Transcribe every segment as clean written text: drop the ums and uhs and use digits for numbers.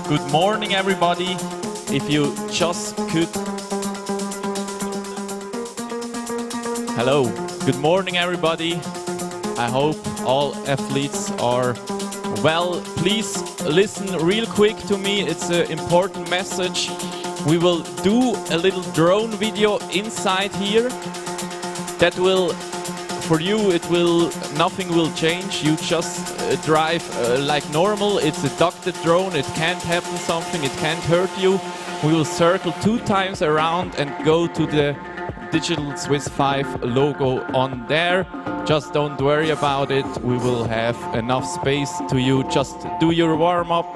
Good morning, everybody. If you just could... Hello. Good morning, everybody. I hope all athletes are well. Please listen real quick to me. It's an important message. We will do a little drone video inside here. That will, for you, nothing will change. You just drive like normal. It's a ducted drone. It can't happen something. It can't hurt you. We will circle 2 times around and go to the digital Swiss 5 logo on there. Just don't worry about it. We will have enough space to you. Just do your warm-up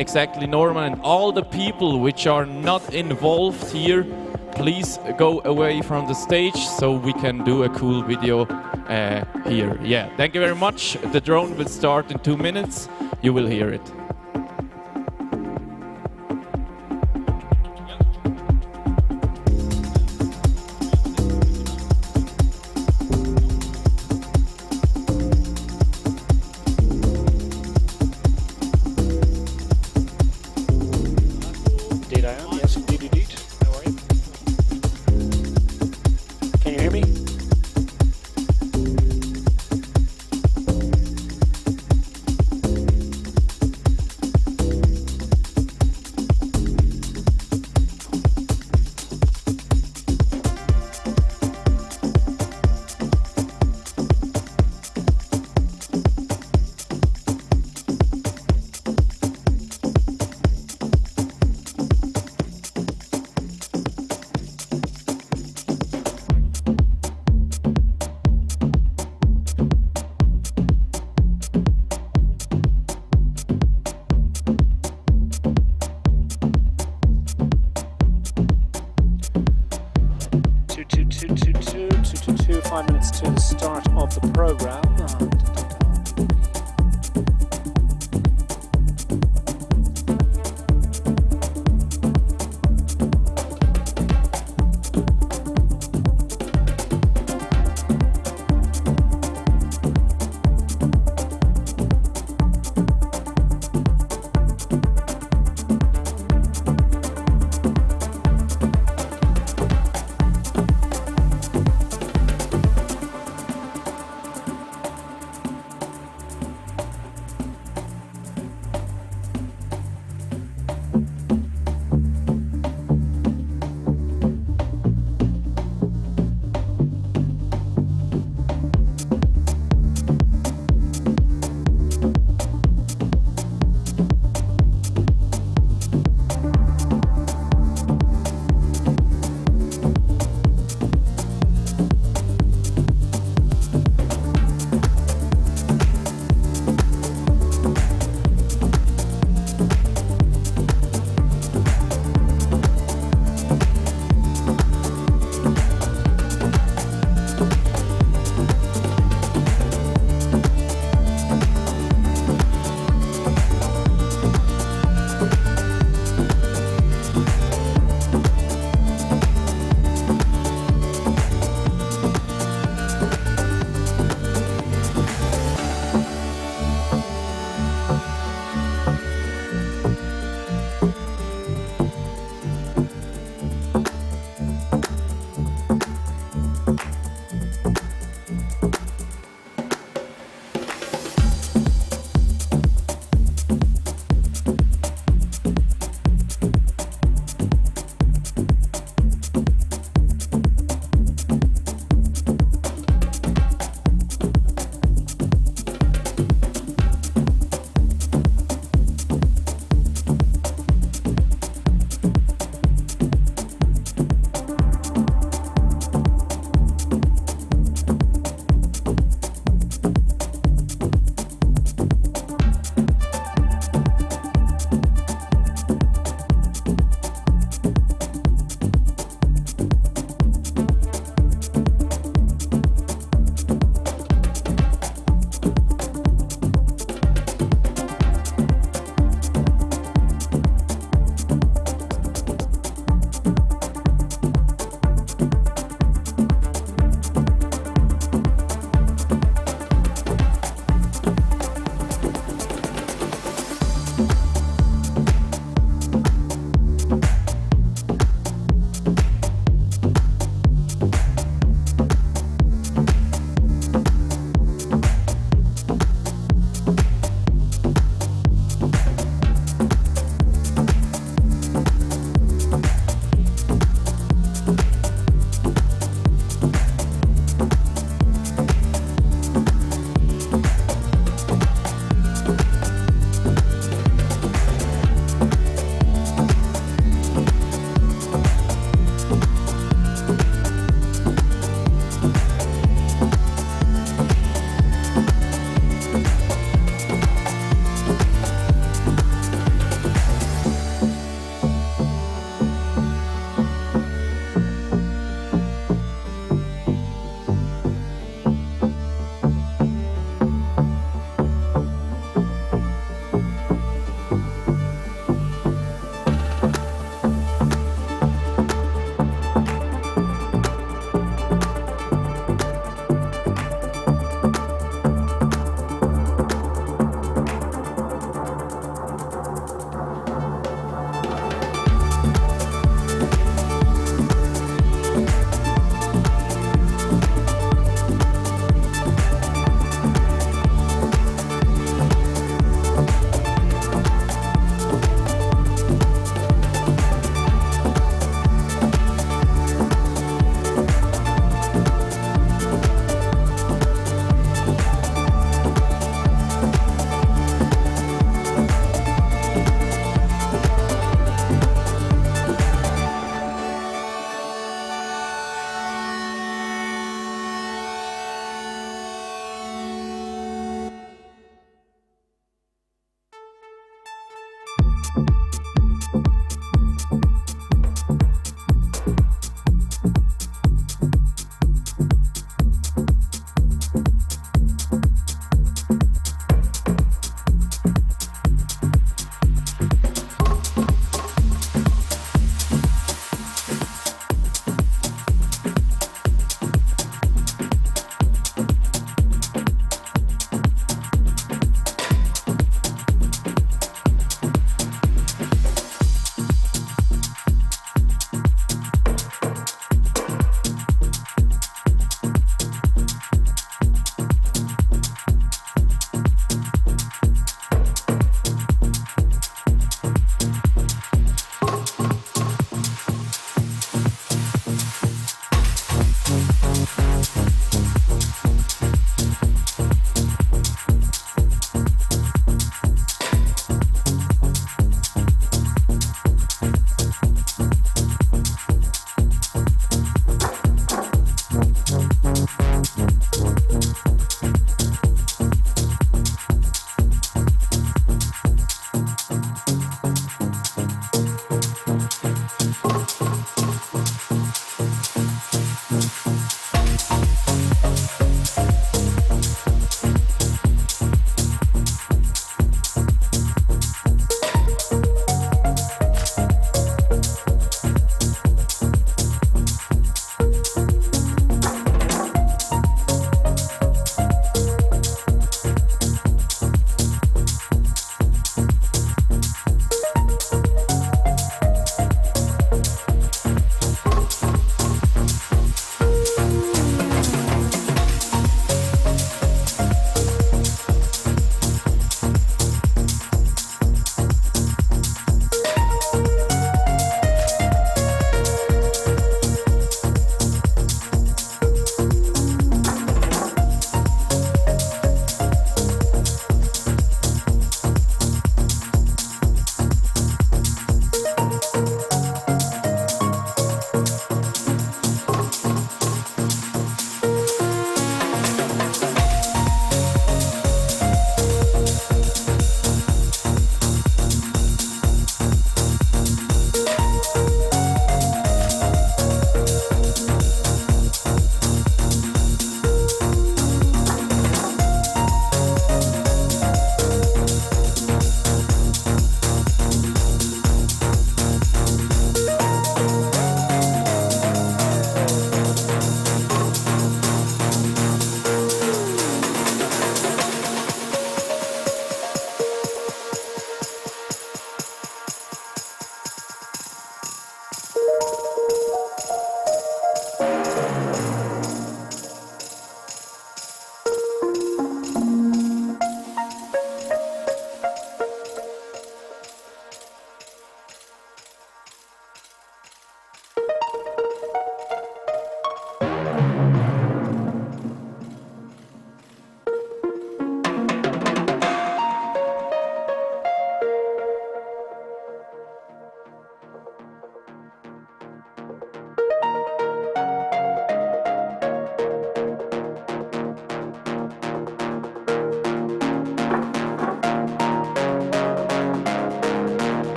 exactly normal. And all the people which are not involved here, please go away from the stage so we can do a cool video here. Yeah, thank you very much. The drone will start in 2 minutes. You will hear it. To the start of the program.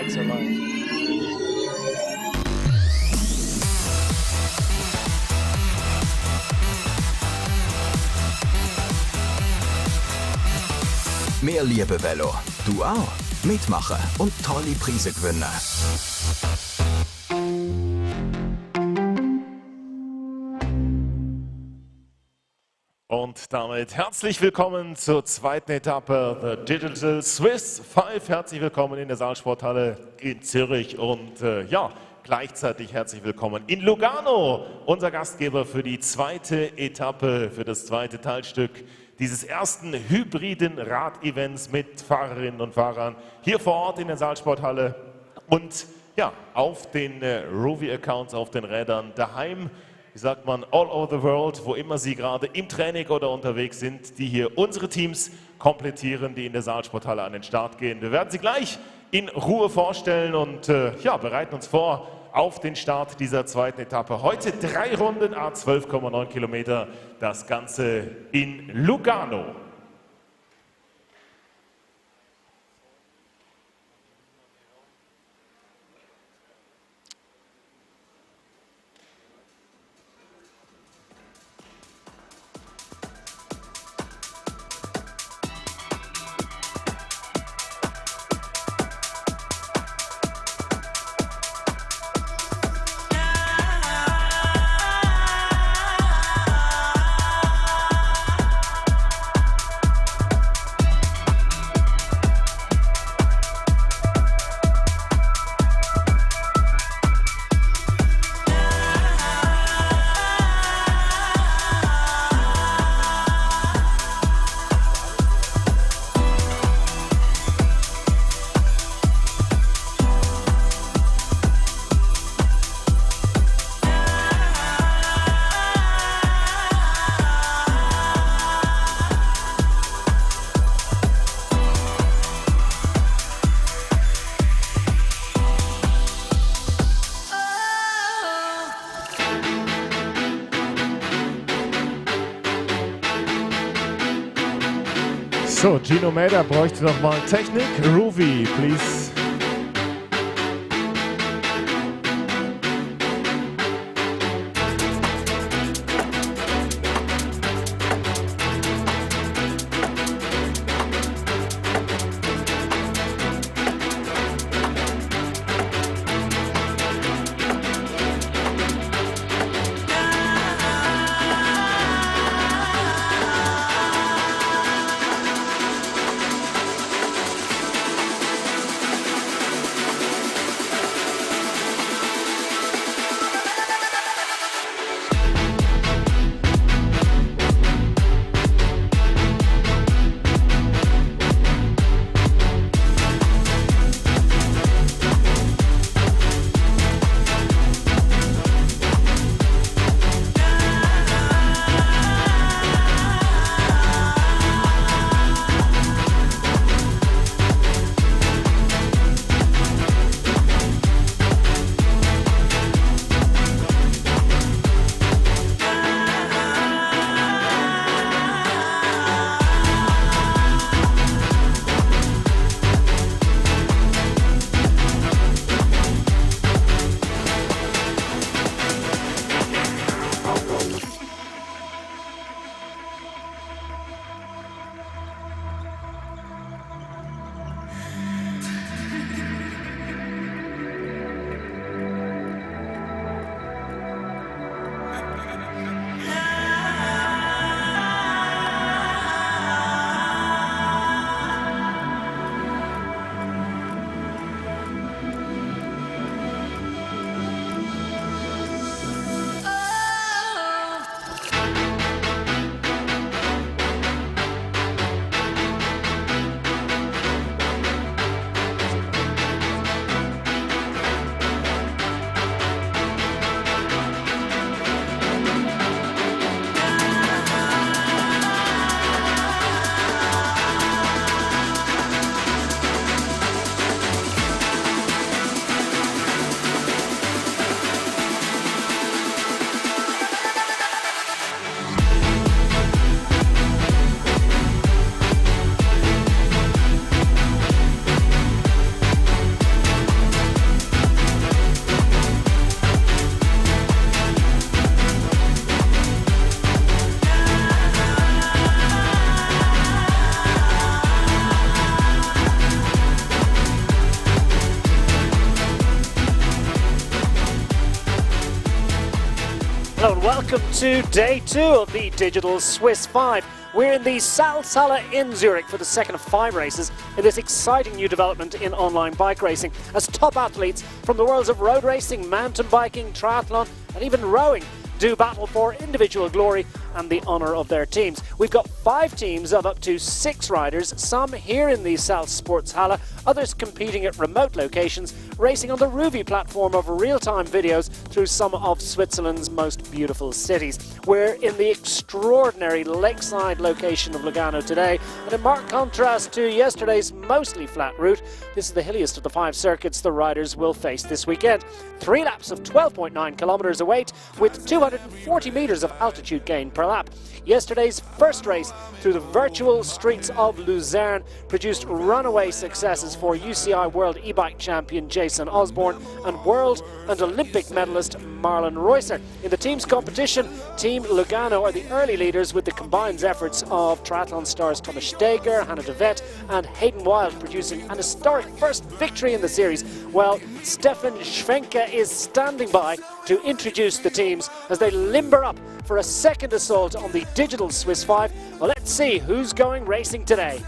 mics are live. Mehr Liebe Velo. Du auch. Mitmachen und tolle Preise gewinnen. Und damit herzlich willkommen zur zweiten Etappe The Digital Swiss 5. Herzlich willkommen in der Saalsporthalle in Zürich und gleichzeitig herzlich willkommen in Lugano, unser Gastgeber für die zweite Etappe, für das zweite Teilstück dieses ersten hybriden Radevents mit Fahrerinnen und Fahrern hier vor Ort in der Saalsporthalle und ja, auf den ROUVY-Accounts, auf den Rädern daheim. Wie sagt man, all over the world, wo immer Sie gerade im Training oder unterwegs sind, die hier unsere Teams komplettieren, die in der Saalsporthalle an den Start gehen. Wir werden sie gleich in Ruhe vorstellen und bereiten uns vor auf den Start dieser zweiten Etappe. Heute 3 Runden, 12,9 Kilometer, das Ganze in Lugano. So, Gino Meda bräuchte noch mal Technik. ROUVY, please. Hello and welcome to day 2 of the Digital Swiss 5. We're in the Salzhalle in Zurich for the second of 5 races in this exciting new development in online bike racing, as top athletes from the worlds of road racing, mountain biking, triathlon and even rowing do battle for individual glory and the honour of their teams. We've got 5 teams of up to 6 riders, some here in the Salzsportshalle, others competing at remote locations, racing on the ROUVY platform of real-time videos through some of Switzerland's most beautiful cities. We're in the extraordinary lakeside location of Lugano today, and in marked contrast to yesterday's mostly flat route, this is the hilliest of the 5 circuits the riders will face this weekend. 3 laps of 12.9 kilometres await, with 240 metres of altitude gain per lap. Yesterday's first race through the virtual streets of Lucerne produced runaway successes for UCI World e-bike champion Jason Osborne and world and Olympic medalist Marlon Reusser. In the team's competition, Team Lugano are the early leaders with the combined efforts of triathlon stars Thomas Steger, Hannah de Vet and Hayden Wilde producing an historic first victory in the series, while Stefan Schwenke is standing by to introduce the teams as they limber up for a second assault on the Digital Swiss 5. Well, let's see who's going racing today.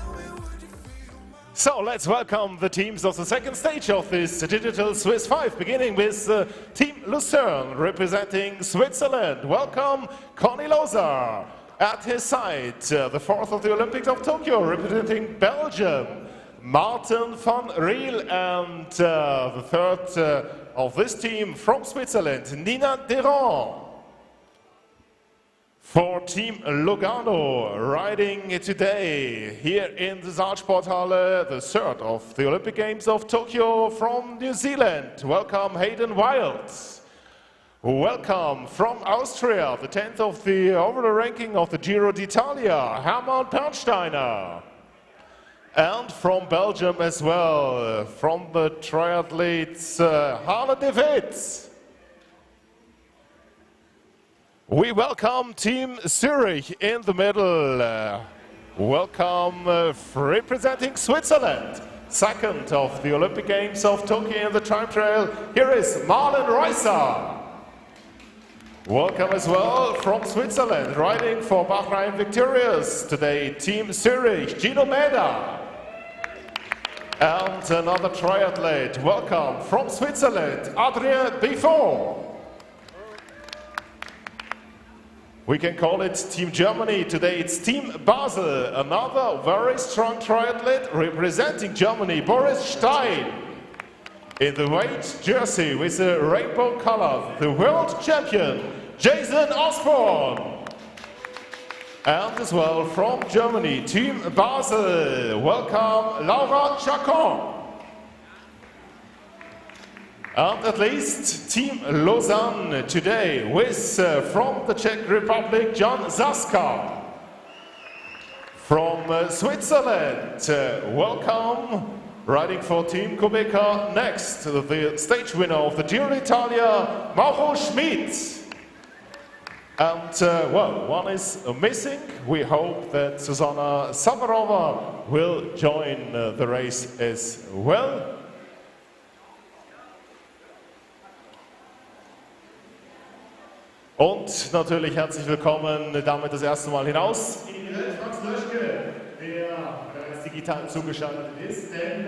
So let's welcome the teams of the second stage of this Digital Swiss 5, beginning with Team Lucerne representing Switzerland. Welcome Conny Loza. At his side, the 4th of the Olympics of Tokyo representing Belgium, Martin van Riel, and the 3rd of this team from Switzerland, Nina Deron. For Team Lugano, riding today here in the Salzsporthalle, the 3rd of the Olympic Games of Tokyo from New Zealand. Welcome Hayden Wilde. Welcome from Austria, the 10th of the overall ranking of the Giro d'Italia, Hermann Pernsteiner. And from Belgium as well, from the triathletes, Harle de Wit. We welcome Team Zurich in the middle. Welcome representing Switzerland, second of the Olympic Games of Tokyo in the time trial. Here is Marlen Reusser. Welcome as well from Switzerland, riding for Bahrain Victorious today, Team Zurich, Gino Meda. And another triathlete, welcome from Switzerland, Adrien Buffon. We can call it Team Germany. Today it's Team Basel, another very strong triathlete representing Germany, Boris Stein. In the white jersey with a rainbow color, the world champion, Jason Osborne. And as well from Germany, Team Basel, welcome Laura Chacon. And at least Team Lausanne today with from the Czech Republic, Jan Zaska. From Switzerland, welcome, riding for Team Kubeka next, the stage winner of the Giro d'Italia, Mauro Schmid. And, well, one is missing. We hope that Susanna Savarova will join the race as well. Und natürlich herzlich willkommen damit das erste Mal hinaus in die Welt, Franz Löschke, der bereits digital zugeschaltet ist. Denn,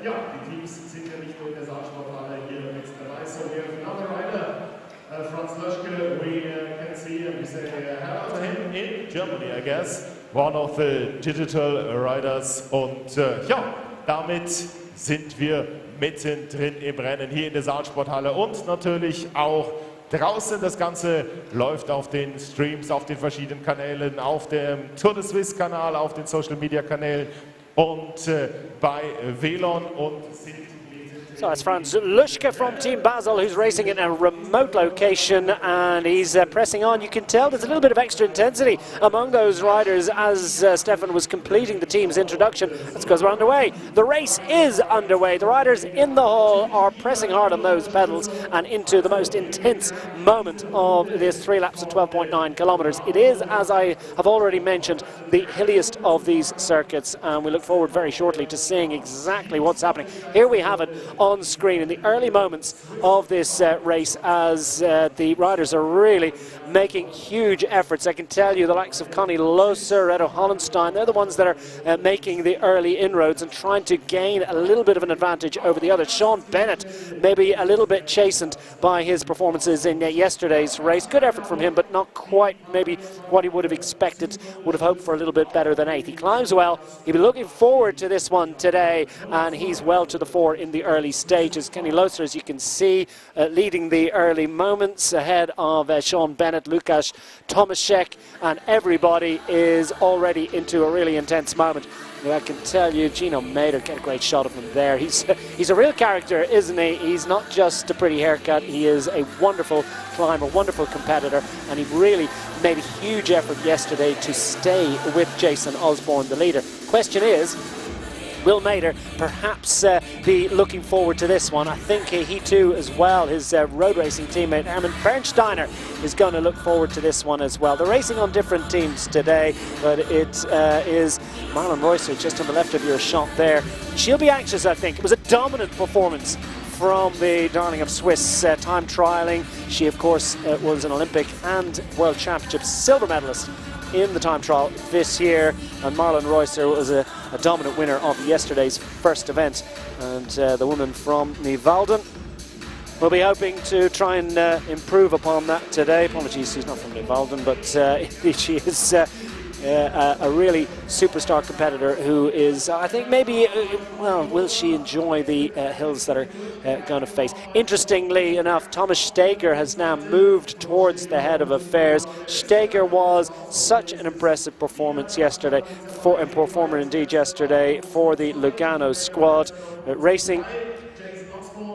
ja, die Teams sind ja nicht nur in der Saalsporthalle hier mit dabei. So we have another rider. Franz Löschke, we can see him, we say hello to him in Germany, I guess. One of the digital riders. Und ja, damit sind wir mittendrin im Rennen hier in der Saalsporthalle und natürlich auch draußen. Das Ganze läuft auf den Streams, auf den verschiedenen Kanälen, auf dem Tour de Suisse Kanal, auf den Social Media Kanälen und bei Velon und sind. So that's Franz Luschke from Team Basel, who's racing in a remote location, and he's pressing on. You can tell there's a little bit of extra intensity among those riders as Stefan was completing the team's introduction. That's because we're underway. The race is underway. The riders in the hall are pressing hard on those pedals and into the most intense moment of this 3 laps of 12.9 kilometers. It is, as I have already mentioned, the hilliest of these circuits, and we look forward very shortly to seeing exactly what's happening. Here we have it on screen in the early moments of this race as the riders are really making huge efforts. I can tell you the likes of Connie Loser, Reto Hollenstein, they're the ones that are making the early inroads and trying to gain a little bit of an advantage over the others. Sean Bennett maybe a little bit chastened by his performances in yesterday's race. Good effort from him, but not quite maybe what he would have expected, would have hoped for a little bit better than 8th. He climbs well. He'll be looking forward to this one today, and he's well to the fore in the early stages. Kenny Loser, as you can see, leading the early moments ahead of Sean Bennett, Lukasz Tomaszek, and everybody is already into a really intense moment. I can tell you, Gino Mader, get a great shot of him there. He's a real character, isn't he? He's not just a pretty haircut. He is a wonderful climber, wonderful competitor, and he really made a huge effort yesterday to stay with Jason Osborne, the leader. Question is, will Mader perhaps be looking forward to this one? I think he too as well, his road racing teammate Hermann Bernsteiner is going to look forward to this one as well. They're racing on different teams today, but it is Marlen Reusser just on the left of your shot there. She'll be anxious, I think. It was a dominant performance from the darling of Swiss time trialling. She, of course, was an Olympic and World Championship silver medalist in the time trial this year, and Marlen Reusser was a dominant winner of yesterday's first event, and the woman from Nivaldon will be hoping to try and improve upon that today. Apologies, she's not from Nivaldon, but she is a really superstar competitor who is, I think maybe, well, will she enjoy the hills that are going to face? Interestingly enough, Thomas Steger has now moved towards the head of affairs. Steger was such an impressive performance yesterday, performer indeed yesterday for the Lugano squad. Racing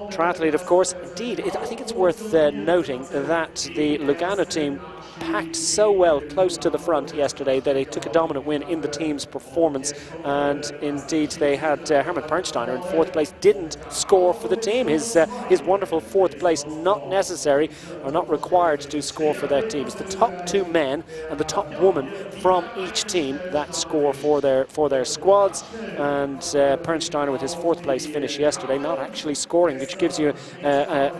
triathlete, of course. Indeed, I think it's worth noting that the Lugano team packed so well close to the front yesterday that they took a dominant win in the team's performance, and indeed they had Hermann Pernsteiner in 4th place, didn't score for the team. His wonderful 4th place not necessary or not required to score for that team. It's the top 2 men and the top woman from each team that score for their squads, and Pernsteiner with his 4th place finish yesterday not actually scoring, which gives you a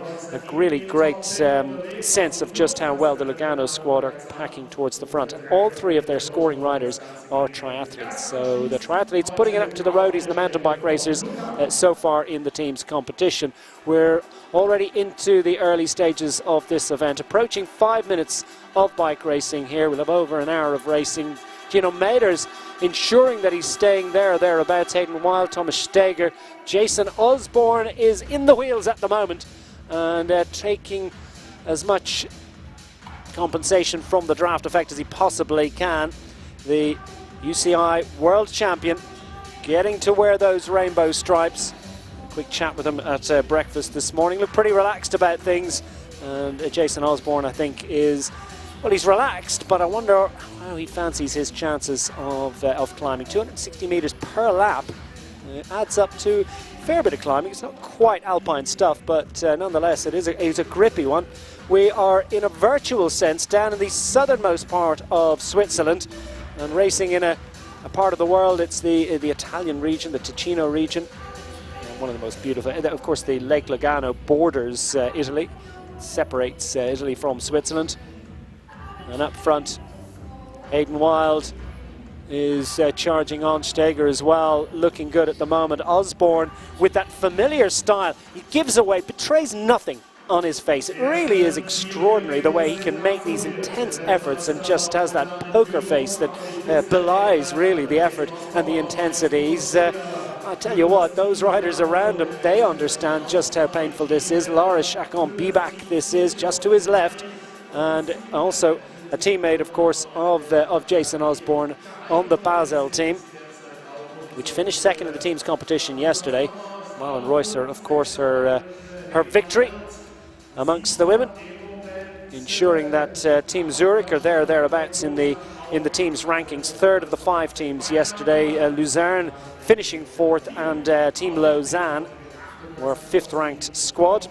really great sense of just how well the Lugano squad are packing towards the front. All 3 of their scoring riders are triathletes, so the triathletes putting it up to the roadies and the mountain bike racers so far in the team's competition. We're already into the early stages of this event, approaching 5 minutes of bike racing here. We'll have over an hour of racing. Gino Mader's ensuring that he's staying thereabouts. Hayden Wild, Thomas Steger, Jason Osborne is in the wheels at the moment and taking as much compensation from the draft effect as he possibly can. The UCI World Champion getting to wear those rainbow stripes. Quick chat with him at breakfast this morning. Looked pretty relaxed about things, and Jason Osborne, I think, is, well, he's relaxed, but I wonder how he fancies his chances of climbing. 260 metres per lap adds up to a fair bit of climbing. It's not quite alpine stuff, but nonetheless it is a grippy one. We are in a virtual sense down in the southernmost part of Switzerland and racing in a part of the world. It's the Italian region, the Ticino region. One of the most beautiful. Of course, the Lake Lugano borders Italy, separates Italy from Switzerland. And up front, Hayden Wild is charging on. Steger as well, looking good at the moment. Osborne with that familiar style. He gives away, betrays nothing on his face. It really is extraordinary the way he can make these intense efforts and just has that poker face that belies really the effort and the intensity. He's I tell you what, those riders around him, they understand just how painful this is. Laura Chacon-Bibac this is, just to his left, and also a teammate, of course, of Jason Osborne on the Basel team, which finished second in the team's competition yesterday. Marlon Reusser, of course, her victory amongst the women, ensuring that Team Zurich are thereabouts in the team's rankings. 3rd of the 5 teams yesterday. Luzerne finishing 4th, and Team Lausanne were 5th ranked squad.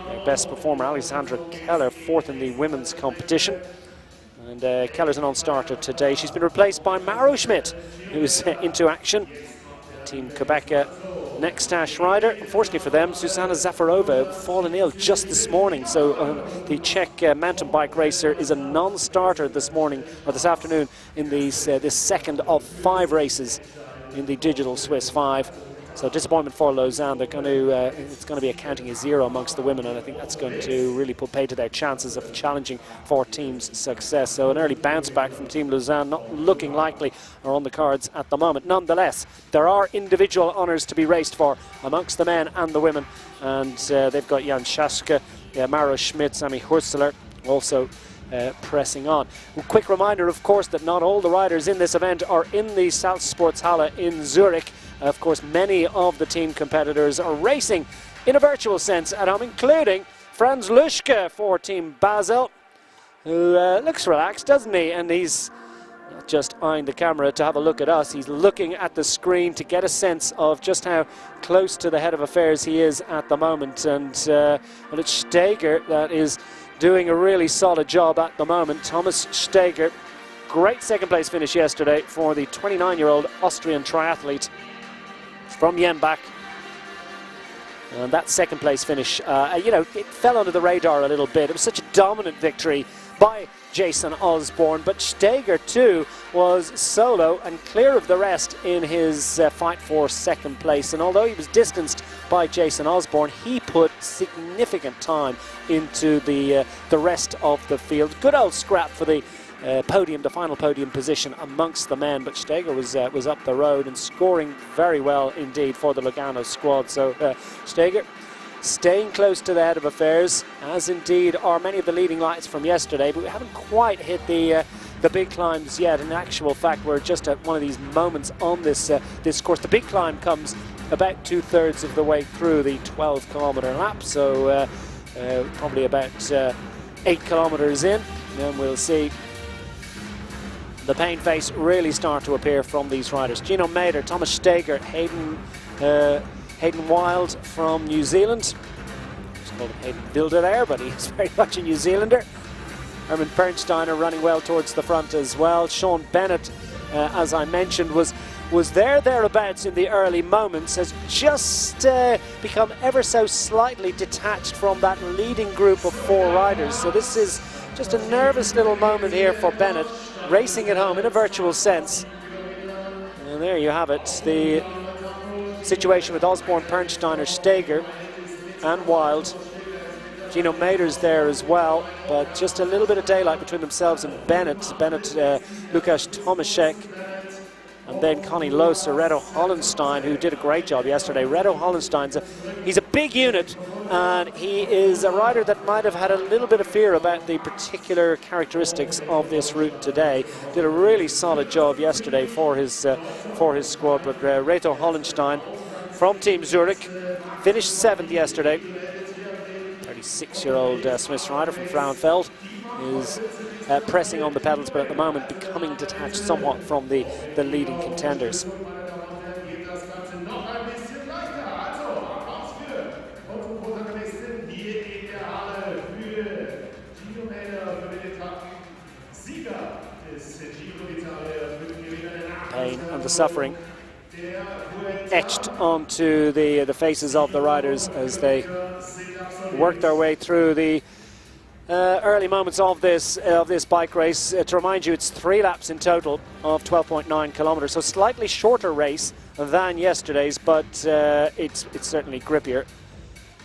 Their best performer, Alexandra Keller, 4th in the women's competition. And Keller's a non-starter today. She's been replaced by Maro Schmidt, who's into action. Team Quebec next Ash rider. Unfortunately for them, Susanna Zafarova fallen ill just this morning, so the Czech mountain bike racer is a non-starter this morning or this afternoon in this second of 5 races in the Digital Swiss 5. So disappointment for Lausanne. They're going to it's going to be accounting a 0 amongst the women, and I think that's going to really put pay to their chances of challenging for team's success. So an early bounce back from Team Lausanne, not looking likely, are on the cards at the moment. Nonetheless, there are individual honours to be raced for amongst the men and the women, and they've got Jan Schaske, Maro Schmidt, Sammy Hurseler also pressing on. A quick reminder, of course, that not all the riders in this event are in the Salzsporthalle in Zurich. Of course, many of the team competitors are racing in a virtual sense at home, including Franz Luschke for Team Basel, who looks relaxed, doesn't he? And he's not just eyeing the camera to have a look at us, he's looking at the screen to get a sense of just how close to the head of affairs he is at the moment. And well, it's Steger that is doing a really solid job at the moment. Thomas Steger, great second place finish yesterday for the 29-year-old Austrian triathlete from Jenbach. And that second place finish, you know, it fell under the radar a little bit. It was such a dominant victory by Jason Osborne, but Steger too was solo and clear of the rest in his fight for second place. And although he was distanced by Jason Osborne, he put significant time into the rest of the field. Good old scrap for the podium, the final podium position amongst the men, but Steger was up the road and scoring very well indeed for the Lugano squad. So Steger staying close to the head of affairs, as indeed are many of the leading lights from yesterday, but we haven't quite hit the big climbs yet. In actual fact, we're just at one of these moments on this course. The big climb comes about 2/3 of the way through the 12-kilometre lap, so probably about 8 kilometres in. then we'll see the pain face really start to appear from these riders. Gino Mader, Thomas Steger, Hayden Wild from New Zealand. Just called him Hayden Wilder there, but he's very much a New Zealander. Herman Pernsteiner running well towards the front as well. Sean Bennett, as I mentioned, was thereabouts in the early moments, has just become ever so slightly detached from that leading group of 4 riders. So this is just a nervous little moment here for Bennett, racing at home in a virtual sense. And there you have it, the situation with Osborne, Pernsteiner, Steger and Wild. Gino Mader's there as well, but just a little bit of daylight between themselves and Bennett. Lukasz Tomaszek, and then Connie Loser, Reto Hollenstein, who did a great job yesterday. Reto Hollenstein's he's a big unit, and he is a rider that might have had a little bit of fear about the particular characteristics of this route today. Did a really solid job yesterday for his squad. But Reto Hollenstein from Team Zurich finished 7th yesterday. 36-year-old Swiss rider from Frauenfeld is pressing on the pedals, but at the moment becoming detached somewhat from the leading contenders. Pain and the suffering etched onto the faces of the riders as they work their way through the early moments of this bike race. To remind you, it's 3 laps in total of 12.9 kilometers, so slightly shorter race than yesterday's, but it's certainly grippier.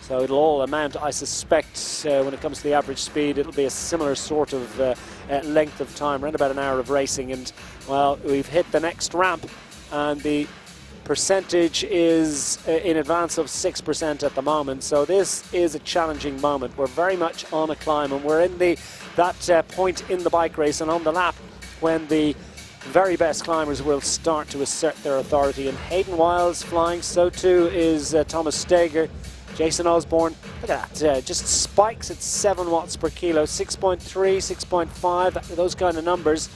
So it'll all amount, I suspect, when it comes to the average speed, it'll be a similar sort of length of time, around about an hour of racing. And well, we've hit the next ramp, and the percentage is in advance of 6% at the moment, so this is a challenging moment. We're very much on a climb, and we're in that point in the bike race and on the lap when the very best climbers will start to assert their authority. And Hayden Wild's flying, so too is Thomas Steger. Jason Osborne, look at that, just spikes at 7 watts per kilo, 6.3, 6.5, those kind of numbers.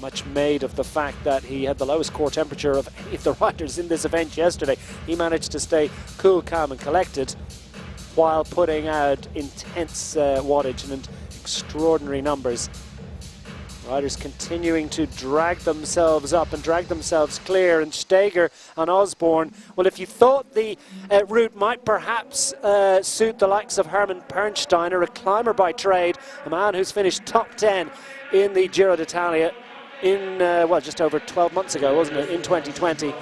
Much made of the fact that he had the lowest core temperature of any of the riders in this event yesterday. He managed to stay cool, calm and collected while putting out intense wattage and extraordinary numbers. Riders continuing to drag themselves up and drag themselves clear, and Steger and Osborne, well, if you thought the route might perhaps suit the likes of Herman Pernsteiner, a climber by trade, a man who's finished top 10 in the Giro d'Italia in, well, just over 12 months ago, wasn't it, in 2020.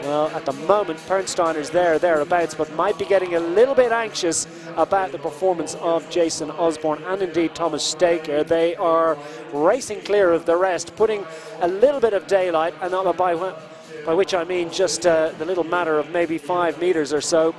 Well, at the moment, Pernsteiner's thereabouts, but might be getting a little bit anxious about the performance of Jason Osborne and indeed Thomas Steger. They are racing clear of the rest, putting a little bit of daylight, and by which I mean just the little matter of maybe 5 meters or so,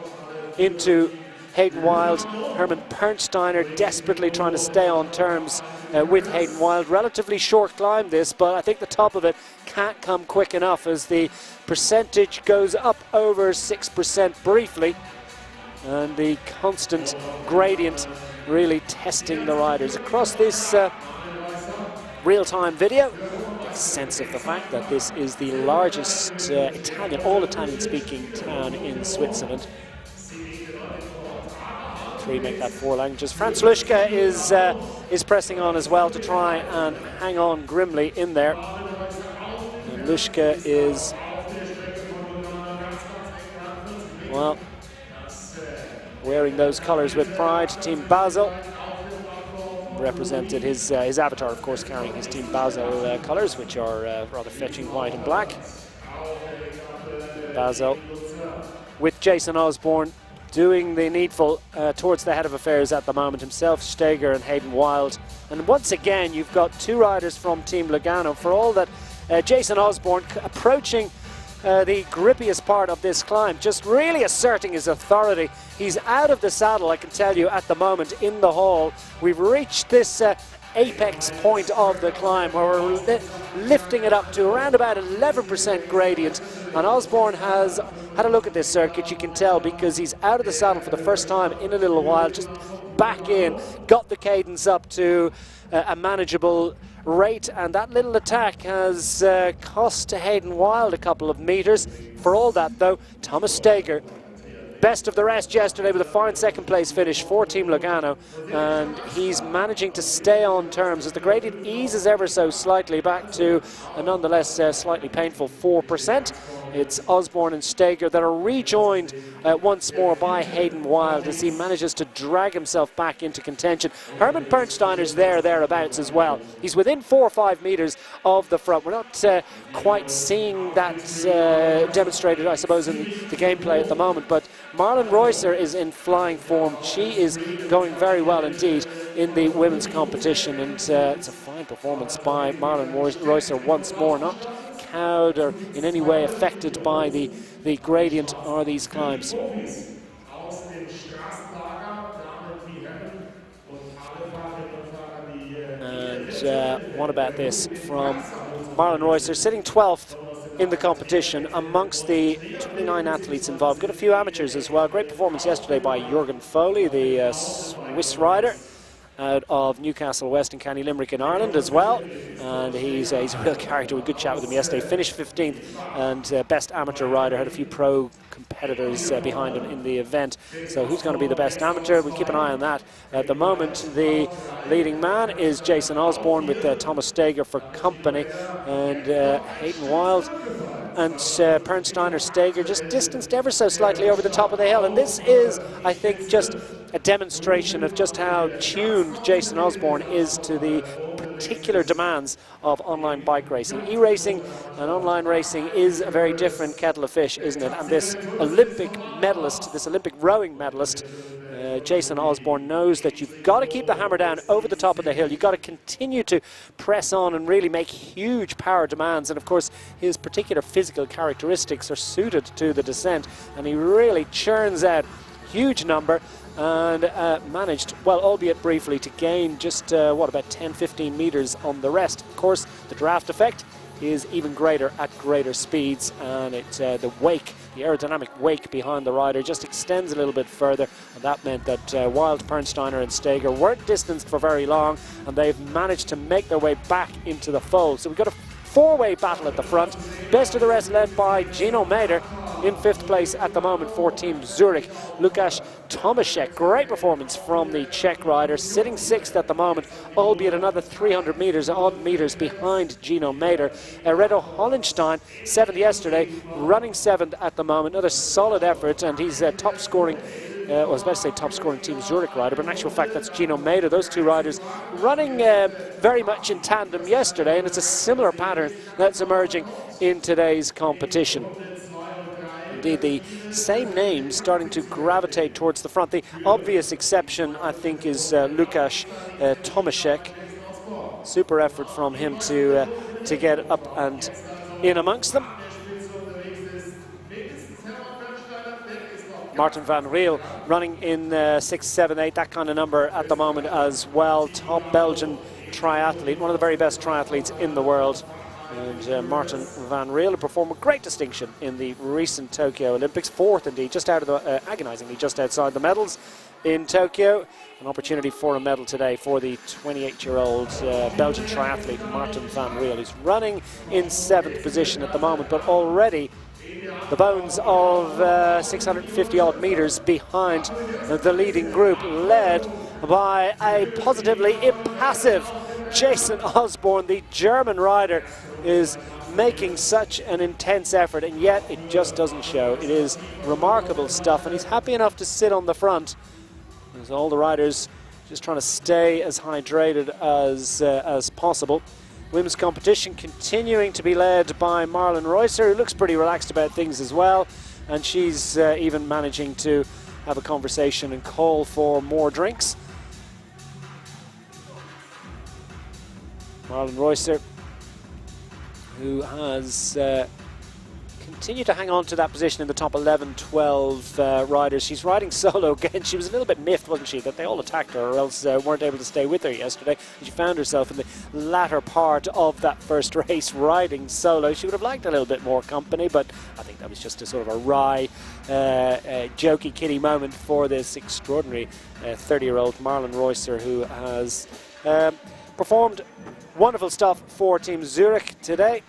into Hayden Wild. Herman Pernsteiner desperately trying to stay on terms with Hayden Wild. Relatively short climb this, but I think the top of it can't come quick enough as the percentage goes up over 6% briefly, and the constant gradient really testing the riders. Across this real-time video, a sense of the fact that this is the largest all Italian-speaking town in Switzerland. 3 make that 4 languages. Franz Luschke is pressing on as well to try and hang on grimly in there. And Luschke is, well, wearing those colours with pride. Team Basel represented his avatar, of course, carrying his Team Basel colours, which are rather fetching white and black. Basel with Jason Osborne doing the needful towards the head of affairs at the moment, himself, Steger and Hayden Wild. And once again, you've got 2 riders from Team Lugano. For all that Jason Osborne approaching the grippiest part of this climb, just really asserting his authority. He's out of the saddle, I can tell you, at the moment in the hall. We've reached this apex point of the climb where we're lifting it up to around about 11% gradient. And Osborne has had a look at this circuit, you can tell, because he's out of the saddle for the first time in a little while, just back in, got the cadence up to a manageable rate, and that little attack has cost Hayden Wild a couple of meters. For all that though, Thomas Steger, best of the rest yesterday with a fine second place finish for Team Lugano, and he's managing to stay on terms as the gradient eases ever so slightly back to a nonetheless slightly painful 4%. It's Osborne and Steger that are rejoined once more by Hayden Wild as he manages to drag himself back into contention. Herman Pernsteiner's thereabouts as well. He's within 4 or 5 meters of the front. We're not quite seeing that demonstrated, I suppose, in the gameplay at the moment, but Marlon Reusser is in flying form. She is going very well indeed in the women's competition, and it's a fine performance by Marlon Reusser once more, not cowed or in any way affected by the gradient or these climbs. And what about this from Marlon Reusser, sitting 12th in the competition amongst the 29 athletes involved. Got a few amateurs as well. Great performance yesterday by Jürgen Foley, the Swiss rider out of Newcastle West in County Limerick in Ireland as well, and he's a real character. We had a good chat with him yesterday. Finished 15th and best amateur rider. Had a few pro competitors behind him in the event, so who's going to be the best amateur? We keep an eye on that. At the moment the leading man is Jason Osborne with Thomas Steger for company, and Hayden Wild and Pernsteiner Steger just distanced ever so slightly over the top of the hill, and this is, I think, just a demonstration of just how tuned Jason Osborne is to the particular demands of online bike racing. E-racing and online racing is a very different kettle of fish, isn't it? And this Olympic medalist, this Olympic rowing medalist, Jason Osborne, knows that you've got to keep the hammer down over the top of the hill. You've got to continue to press on and really make huge power demands. And of course, his particular physical characteristics are suited to the descent, and he really churns out huge number and managed, well, albeit briefly, to gain just about 10-15 meters on the rest. Of course, the draft effect is even greater at greater speeds, and it's the wake, the aerodynamic wake behind the rider just extends a little bit further, and that meant that Wild, Pernsteiner and Steger weren't distanced for very long, and they've managed to make their way back into the fold. So we've got a four-way battle at the front. Best of the rest led by Gino Mader in 5th place at the moment for Team Zurich. Lukáš Tomaszek, great performance from the Czech rider, sitting 6th at the moment, albeit another 300 meters, odd meters behind Gino Mader. Redo Hollenstein, 7th yesterday, running 7th at the moment. Another solid effort, and he's top scoring. I was about to say top scoring Team Zurich rider, but in actual fact that's Gino Mader. Those two riders running very much in tandem yesterday, and it's a similar pattern that's emerging in today's competition. Indeed, the same names starting to gravitate towards the front. The obvious exception, I think, is Lukáš Tomaszek. Super effort from him to get up and in amongst them. Martin van Riel running in 6, 7, 8, that kind of number at the moment as well. Top Belgian triathlete, one of the very best triathletes in the world. And Martin van Riel performed with great distinction in the recent Tokyo Olympics. 4th indeed, just out of the, agonizingly just outside the medals in Tokyo. An opportunity for a medal today for the 28-year-old Belgian triathlete Martin van Riel, who's running in 7th position at the moment, but already the bones of 650 odd meters behind the leading group, led by a positively impassive Jason Osborne. The German rider is making such an intense effort, and yet it just doesn't show. It is remarkable stuff, and he's happy enough to sit on the front. As all the riders just trying to stay as hydrated as possible. Women's competition continuing to be led by Marlon Reusser, who looks pretty relaxed about things as well, and she's even managing to have a conversation and call for more drinks. Marlon Reusser, who has continue to hang on to that position in the top 11, 12 riders. She's riding solo again. She was a little bit miffed, wasn't she, that they all attacked her or else weren't able to stay with her yesterday. And she found herself in the latter part of that first race riding solo. She would have liked a little bit more company, but I think that was just a sort of a wry, jokey kitty moment for this extraordinary 30-year-old Marlon Reusser, who has performed wonderful stuff for Team Zurich today.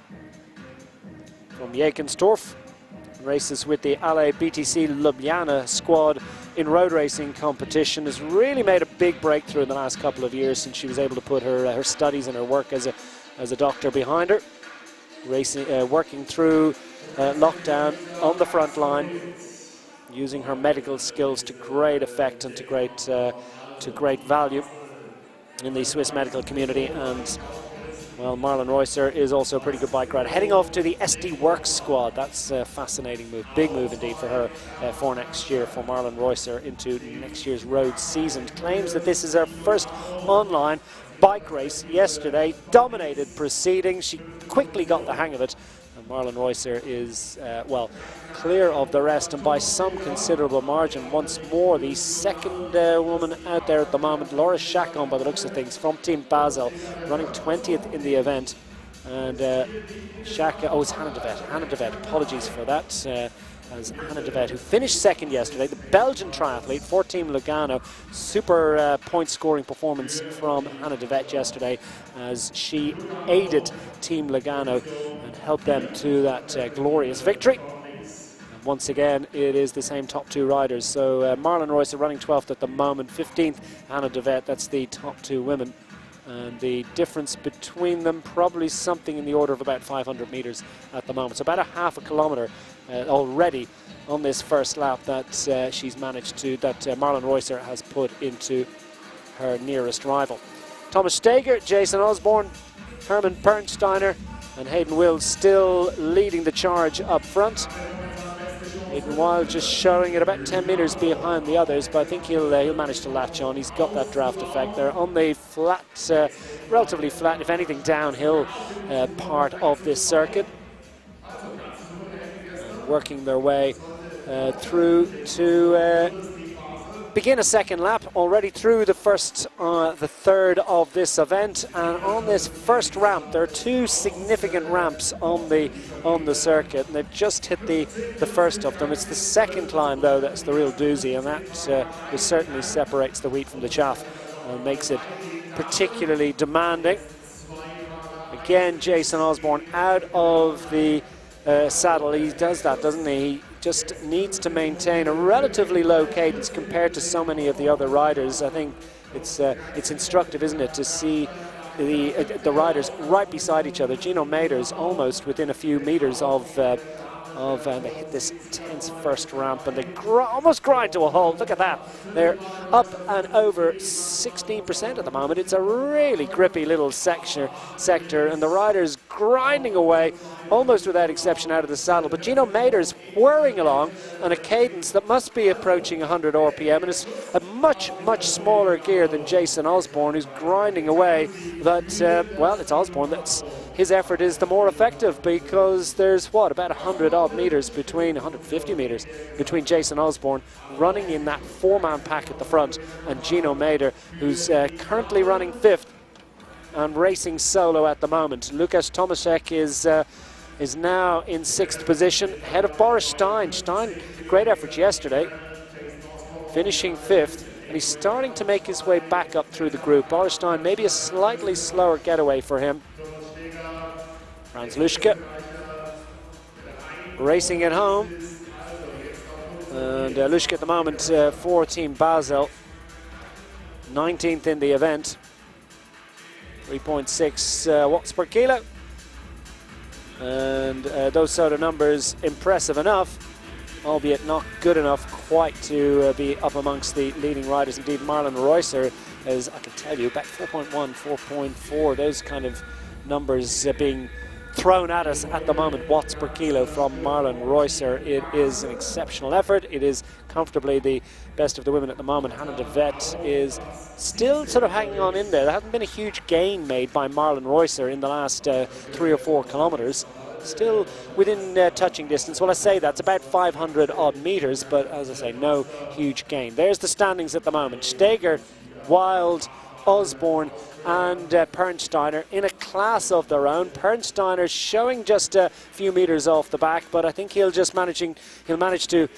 From Jekenstorf, races with the Ale BTC Ljubljana squad in road racing competition, has really made a big breakthrough in the last couple of years since she was able to put her studies and her work as a doctor behind her. Racing, working through lockdown on the front line, using her medical skills to great effect and to great value in the Swiss medical community. And well, Marlon Reusser is also a pretty good bike rider. Heading off to the SD Works squad. That's a fascinating move. Big move indeed for her for next year, for Marlon Reusser into next year's road season. Claims that this is her first online bike race yesterday. Dominated proceedings. She quickly got the hang of it. And Marlon Reusser is, well, clear of the rest, and by some considerable margin. Once more, the second woman out there at the moment, Laura Chacon, by the looks of things, from Team Basel, running 20th in the event. And Chacon, oh, it's Hannah de Vet. Hannah de Vet, apologies for that. As Hannah de Vet, who finished second yesterday, the Belgian triathlete for Team Lugano. Super point scoring performance from Hannah de Vet yesterday, as she aided Team Lugano and helped them to that glorious victory. And once again, it is the same top two riders. So Marlon Reusser running 12th at the moment, 15th Hannah de Vet. That's the top two women. And the difference between them, probably something in the order of about 500 meters at the moment. So about a half a kilometer already on this first lap that she's managed to, that Marlon Reusser has put into her nearest rival. Thomas Steger, Jason Osborne, Hermann Pernsteiner and Hayden Wills still leading the charge up front. Hayden Wild just showing it about 10 meters behind the others, but I think he'll manage to latch on. He's got that draft effect there on the flat, relatively flat, if anything downhill part of this circuit. Working their way through to begin a second lap, already through the third of this event. And on this first ramp, there are two significant ramps on the circuit, and they've just hit the first of them. It's the second climb though that's the real doozy, and that certainly separates the wheat from the chaff and makes it particularly demanding. Again, Jason Osborne out of the saddle. He does that, doesn't he? He just needs to maintain a relatively low cadence compared to so many of the other riders. I think it's instructive, isn't it, to see the riders right beside each other. Gino Mader's almost within a few meters of they hit this tense first ramp and they almost grind to a halt. Look at that. They're up and over 16% at the moment. It's a really grippy little sector, and the riders grinding away almost without exception out of the saddle. But Gino Mader's whirring along on a cadence that must be approaching 100 RPM, and it's a much smaller gear than Jason Osborne, who's grinding away. But well, it's Osborne that's his effort is the more effective, because there's what, about 100 odd meters between 150 meters between Jason Osborne running in that four-man pack at the front and Gino Mader, who's currently running 5th and racing solo at the moment. Lukas Tomaszek is now in 6th position, ahead of Boris Stein. Stein, great effort yesterday, finishing 5th, and he's starting to make his way back up through the group. Boris Stein, maybe a slightly slower getaway for him. Franz Luschke racing at home, and Luschke at the moment for Team Basel, 19th in the event, 3.6 watts per kilo, and those sort of numbers impressive enough, albeit not good enough quite to be up amongst the leading riders. Indeed, Marlon Reusser, as I can tell you, about 4.1, 4.4, those kind of numbers being thrown at us at the moment, watts per kilo from Marlon Reusser. It is an exceptional effort. It is comfortably the best of the women at the moment. Hannah de Vet is still sort of hanging on in there. There hasn't been a huge gain made by Marlon Reusser in the last 3 or 4 kilometers. still within touching distance. Well, I say that's about 500 odd meters, but as I say, no huge gain. There's the standings at the moment. Steger, Wild, Osborne and Pernsteiner in a class of their own. Pernsteiner showing just a few meters off the back, but I think he'll manage to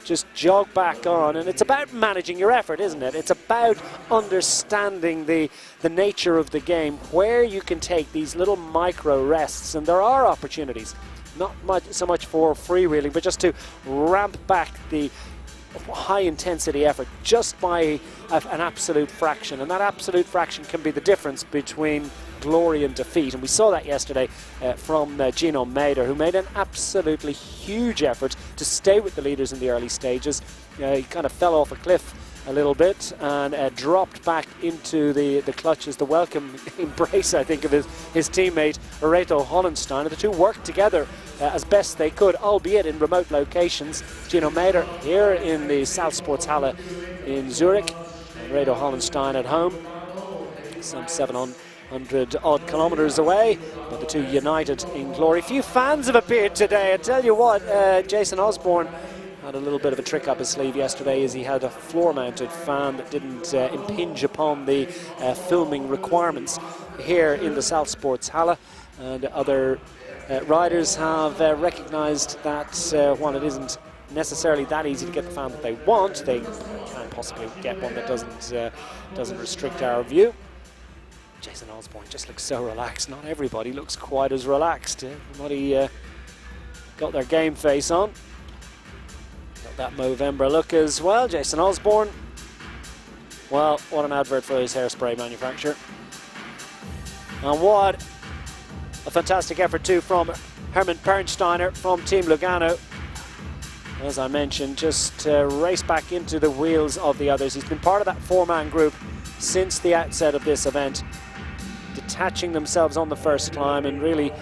just jog back on. And it's about managing your effort, isn't it? It's about understanding the nature of the game, where you can take these little micro rests, and there are opportunities, not so much for freewheeling, but just to ramp back the high intensity effort just by an absolute fraction, and that absolute fraction can be the difference between glory and defeat. And we saw that yesterday from Gino Mader, who made an absolutely huge effort to stay with the leaders in the early stages. He kind of fell off a cliff a little bit and dropped back into the clutches, the welcome embrace, I think, of his teammate Reto Hollenstein. The two worked together as best they could, albeit in remote locations. Gino Mader here in the Salzsporthalle in Zurich, and Reto Hollenstein at home, some 700 odd kilometers away, but the two united in glory. Few fans have appeared today. I tell you what, Jason Osborne had a little bit of a trick up his sleeve yesterday, as he had a floor-mounted fan that didn't impinge upon the filming requirements here in the Salzsporthalle, and other riders have recognised that while it isn't necessarily that easy to get the fan that they want, they can possibly get one that doesn't restrict our view. Jason Osborne just looks so relaxed. Not everybody looks quite as relaxed. Everybody got their game face on. Got that Movember look as well. Jason Osborne, well, what an advert for his hairspray manufacturer. And what a fantastic effort too from Hermann Pernsteiner from Team Lugano. As I mentioned, just race back into the wheels of the others. He's been part of that four-man group since the outset of this event, detaching themselves on the first climb and really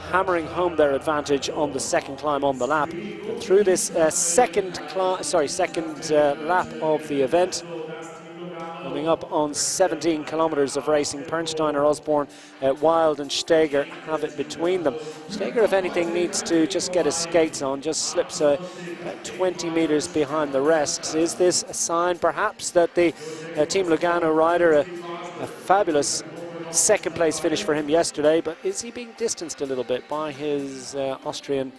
hammering home their advantage on the second climb on the lap. And through this second lap of the event, coming up on 17 kilometers of racing, Pernsteiner, Osborne, Wild and Steger have it between them. Steger, if anything, needs to just get his skates on, just slips 20 meters behind the rest. Is this a sign perhaps that the Team Lugano rider, a fabulous second place finish for him yesterday, but is he being distanced a little bit by his Austrian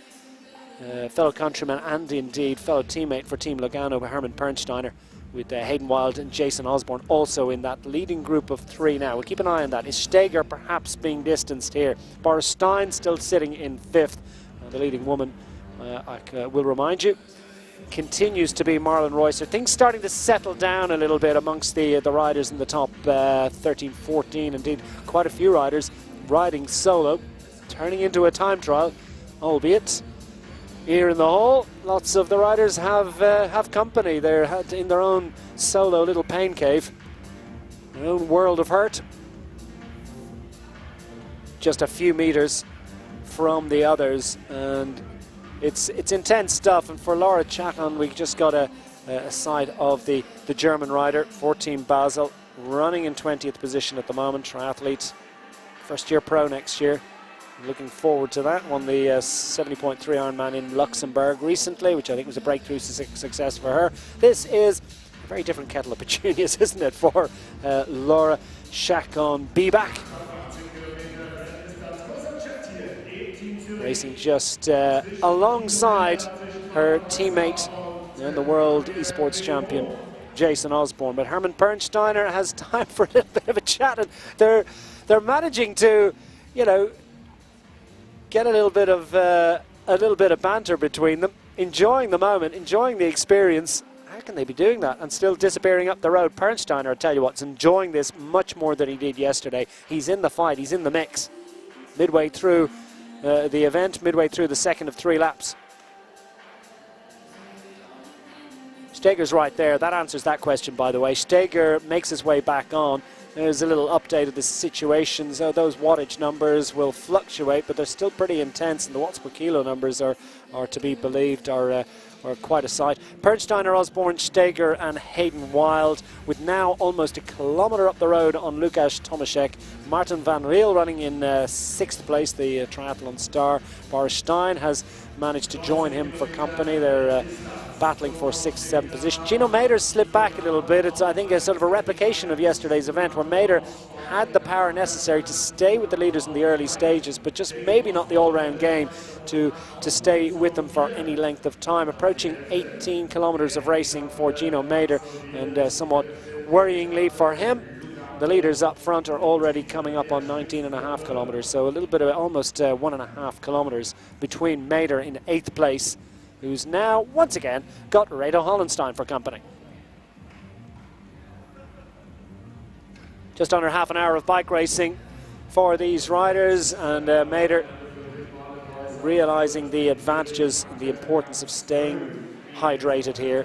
fellow countryman and indeed fellow teammate for Team Lugano, Hermann Pernsteiner, with Hayden Wild and Jason Osborne also in that leading group of three now. We'll keep an eye on that. Is Steger perhaps being distanced here? Boris Stein still sitting in fifth. The leading woman, I will remind you, continues to be Marlon Reusser. Things starting to settle down a little bit amongst the riders in the top 13, 14. Indeed, quite a few riders riding solo, turning into a time trial, albeit here in the hall, lots of the riders have company. They're in their own solo little pain cave, their own world of hurt. Just a few meters from the others, and it's intense stuff. And for Laura Chacon, we just got a side of the German rider for Team Basel, running in 20th position at the moment, triathlete, first year pro next year. Looking forward to that. Won the 70.3 Ironman in Luxembourg recently, which I think was a breakthrough success for her. This is a very different kettle of petunias, isn't it, for Laura Chacon Bibak. Racing just alongside her teammate and the world esports champion, Jason Osborne. But Hermann Pernsteiner has time for a little bit of a chat, and they're managing to, you know, get a little bit of banter between them, enjoying the moment, enjoying the experience. How can they be doing that and still disappearing up the road? Pernsteiner, I tell you what, is enjoying this much more than he did yesterday. He's in the fight, he's in the mix. Midway through the event, midway through the second of 3 laps. Steger's right there. That answers that question, by the way. Steger makes his way back on. There's a little update of the situation. So those wattage numbers will fluctuate, but they're still pretty intense, and the watts per kilo numbers are to be believed, are quite a sight. Pernsteiner, Osborne, Steger and Hayden Wild, with now almost a kilometre up the road on Lukasz Tomaszek, Martin van Riel running in 6th place, the triathlon star. Boris Stein has managed to join him for company. They're battling for 6th, 7th position. Gino Mader's slipped back a little bit. It's, I think, a sort of a replication of yesterday's event where Mader had the power necessary to stay with the leaders in the early stages, but just maybe not the all-round game to stay with them for any length of time. Approaching 18 kilometres of racing for Gino Mader, and somewhat worryingly for him, the leaders up front are already coming up on 19.5 kilometres, so a little bit of almost 1.5 kilometres between Mader in 8th place, who's now once again got Redo Hollenstein for company. Just under half an hour of bike racing for these riders, and Mader realising the advantages and the importance of staying hydrated here.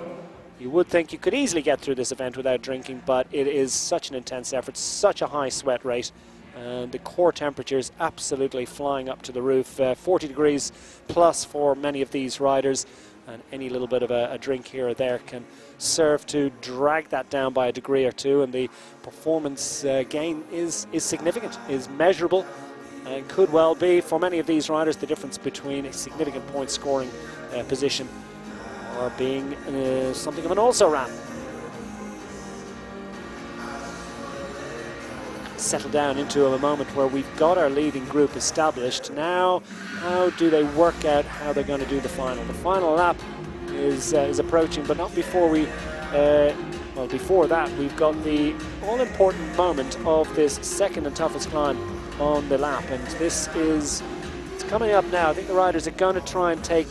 You would think you could easily get through this event without drinking, but it is such an intense effort, such a high sweat rate, and the core temperatures absolutely flying up to the roof. 40 degrees plus for many of these riders, and any little bit of a drink here or there can serve to drag that down by a degree or two, and the performance gain is significant, is measurable, and could well be, for many of these riders, the difference between a significant point scoring position or being something of an also-ran. Settle down into a moment where we've got our leading group established. Now, how do they work out how they're going to do the final? The final lap is approaching, but not before we, well, before that, we've got the all-important moment of this second and toughest climb on the lap, and this is, it's coming up now. I think the riders are going to try and take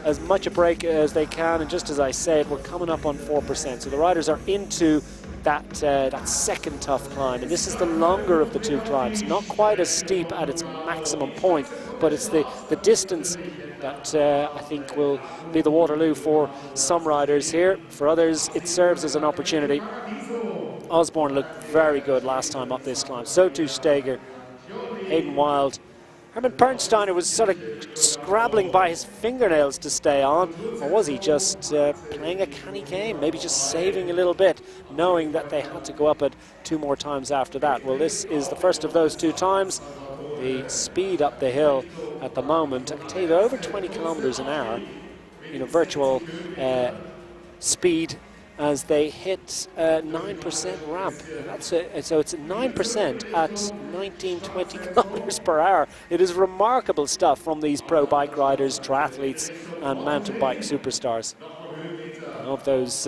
as much a break as they can, and just as I said, we're coming up on 4%, so the riders are into that second tough climb, and this is the longer of the two climbs, not quite as steep at its maximum point, but it's the distance that I think will be the Waterloo for some riders here. For others, it serves as an opportunity. Osborne looked very good last time up this climb, so too Steger, Hayden Wild. Herman Pernsteiner was sort of scrabbling by his fingernails to stay on, or was he just playing a canny game, maybe just saving a little bit, knowing that they had to go up it 2 more times after that? Well, this is the first of those 2 times. The speed up the hill at the moment, I can tell you, they're over 20 kilometres an hour, you know, virtual speed, as they hit 9% ramp. So it's 9% at 19-20 kilometers per hour. It is remarkable stuff from these pro bike riders, triathletes and mountain bike superstars. Of those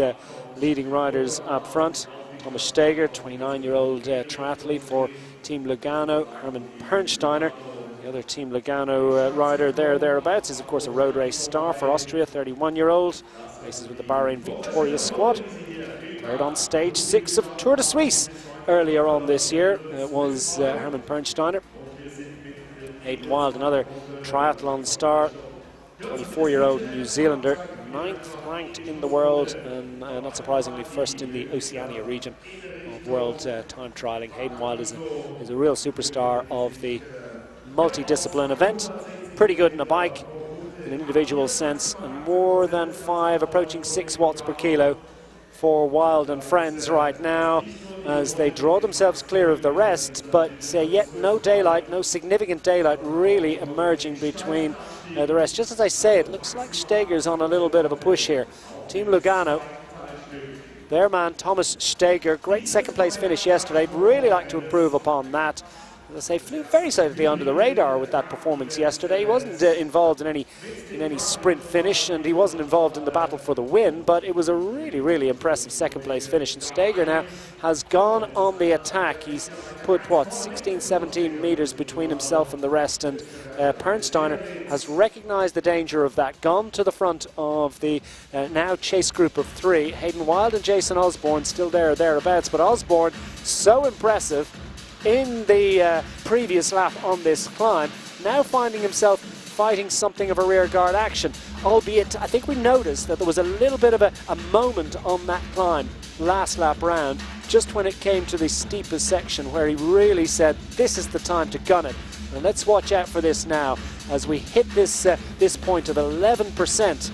leading riders up front, Thomas Steger, 29-year-old triathlete for Team Lugano. Herman Pernsteiner, the other Team Lugano rider thereabouts, is of course a road race star for Austria, 31-year-old. Races with the Bahrain Victoria squad. Third on stage 6 of Tour de Suisse earlier on this year. It was Herman Pernsteiner. Hayden Wild, another triathlon star, 24-year-old New Zealander, 9th ranked in the world, and not surprisingly first in the Oceania region of world time trialing. Hayden Wild is a real superstar of the multidiscipline event. Pretty good in a bike, in an individual sense, and more than 5, approaching 6 watts per kilo for Wild and friends right now as they draw themselves clear of the rest, but yet no daylight, no significant daylight really emerging between the rest. Just as I say, it looks like Steger's on a little bit of a push here. Team Lugano, their man Thomas Steger, great second place finish yesterday, really like to improve upon that. As I say, flew very slightly under the radar with that performance yesterday. He wasn't involved in any sprint finish, and he wasn't involved in the battle for the win, but it was a really, really impressive second place finish. And Steger now has gone on the attack. He's put, what, 16, 17 metres between himself and the rest, and Pernsteiner has recognised the danger of that, gone to the front of the now chase group of 3. Hayden Wild and Jason Osborne still there or thereabouts, but Osborne so impressive in the previous lap on this climb, now finding himself fighting something of a rear guard action, albeit I think we noticed that there was a little bit of a moment on that climb last lap round, just when it came to the steepest section, where he really said, this is the time to gun it. And let's watch out for this now as we hit this point of 11%.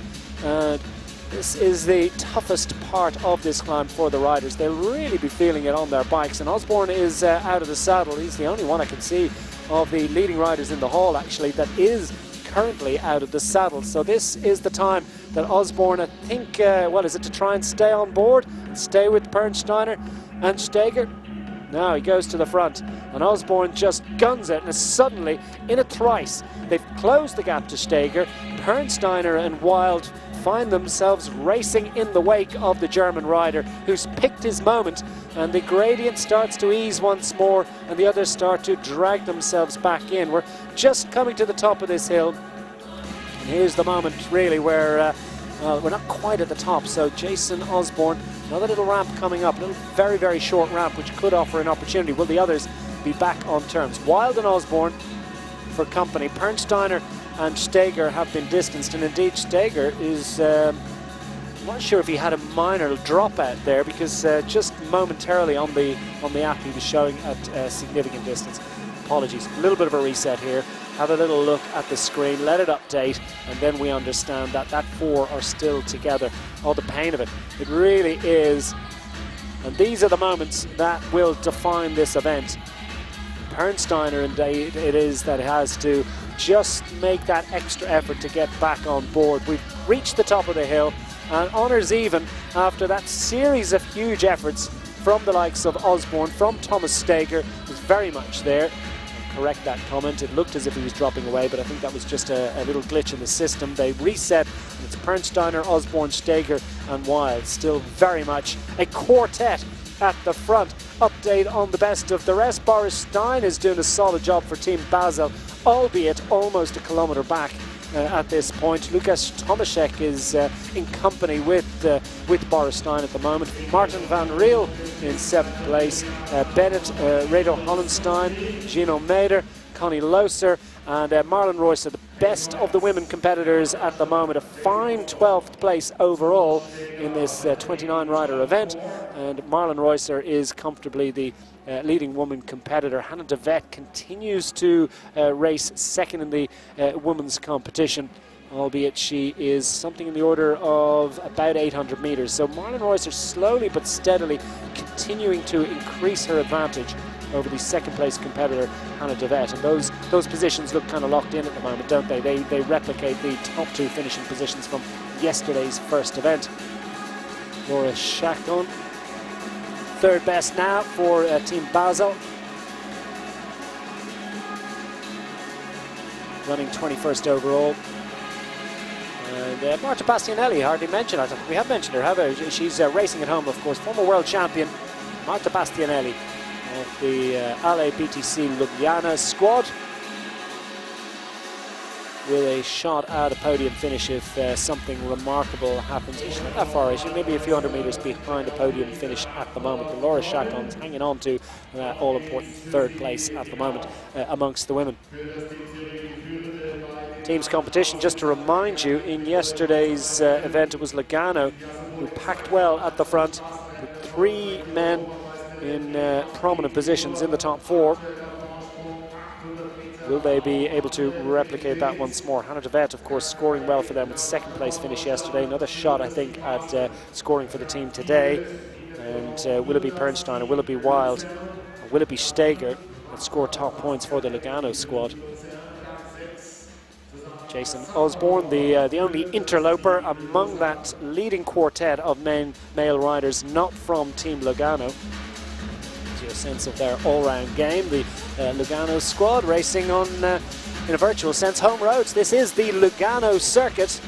This is the toughest part of this climb for the riders. They'll really be feeling it on their bikes, and Osborne is out of the saddle. He's the only one I can see of the leading riders in the hall, actually, that is currently out of the saddle. So this is the time that Osborne, I think, what is it, to try and stay on board, stay with Pernsteiner and Steger? No, he goes to the front, and Osborne just guns it, and suddenly, in a thrice, they've closed the gap to Steger. Pernsteiner and Wild find themselves racing in the wake of the German rider, who's picked his moment, and the gradient starts to ease once more, and the others start to drag themselves back in. We're just coming to the top of this hill, and here's the moment really where we're not quite at the top. So Jason Osborne, another little ramp coming up, a little very, very short ramp, which could offer an opportunity. Will the others be back on terms? Wild and Osborne for company. Pernsteiner and Steger have been distanced, and indeed Steger is, I'm not sure if he had a minor dropout there, because just momentarily on the app he was showing at a significant distance. Apologies, a little bit of a reset here. Have a little look at the screen, let it update, and then we understand that that four are still together. Oh, the pain of it. It really is. And these are the moments that will define this event. Pernsteiner, indeed, it is that has to just make that extra effort to get back on board. We've reached the top of the hill, and honours even after that series of huge efforts from the likes of Osborne, from Thomas Steger, was very much there. I'll correct that comment, it looked as if he was dropping away, but I think that was just a little glitch in the system. They reset, and it's Pernsteiner, Osborne, Steger and Wild, still very much a quartet at the front. Update on the best of the rest. Boris Stein is doing a solid job for Team Basel, albeit almost a kilometre back at this point. Lukas Tomaszek is in company with Boris Stein at the moment. Martin van Riel in 7th place. Bennett, Redo Hollenstein, Gino Mader, Connie Loser and Marlon Royce are the best of the women competitors at the moment. A fine 12th place overall in this 29 rider event, and Marlon Roycer is comfortably the leading woman competitor. Hannah de Vet continues to race second in the women's competition, albeit she is something in the order of about 800 meters. So Marlon Roycer slowly but steadily continuing to increase her advantage over the second place competitor Hannah de Vet, and those positions look kind of locked in at the moment, don't they? They replicate the top two finishing positions from yesterday's first event. Laura Chacon, third best now for Team Basel, running 21st overall. And Marta Bastianelli, hardly mentioned. I think we have mentioned her, have we? She's racing at home, of course. Former world champion Marta Bastianelli of the Ale BTC Ljubljana squad, with a shot at a podium finish if something remarkable happens. She's not that far, she's maybe a few hundred meters behind a podium finish at the moment. But Laura Chacon's hanging on to all-important third place at the moment amongst the women. Teams competition, just to remind you, in yesterday's event it was Lugano who packed well at the front with 3 men in prominent positions in the top 4. Will they be able to replicate that once more? Hannah de Vet, of course, scoring well for them with second place finish yesterday. Another shot, I think, at scoring for the team today. And will it be Pernstein, or will it be Wild, or will it be Steger that score top points for the Lugano squad? Jason Osborne, the only interloper among that leading quartet of male riders not from Team Lugano. A sense of their all-round game. The Lugano squad racing on, in a virtual sense, home roads. This is the Lugano circuit,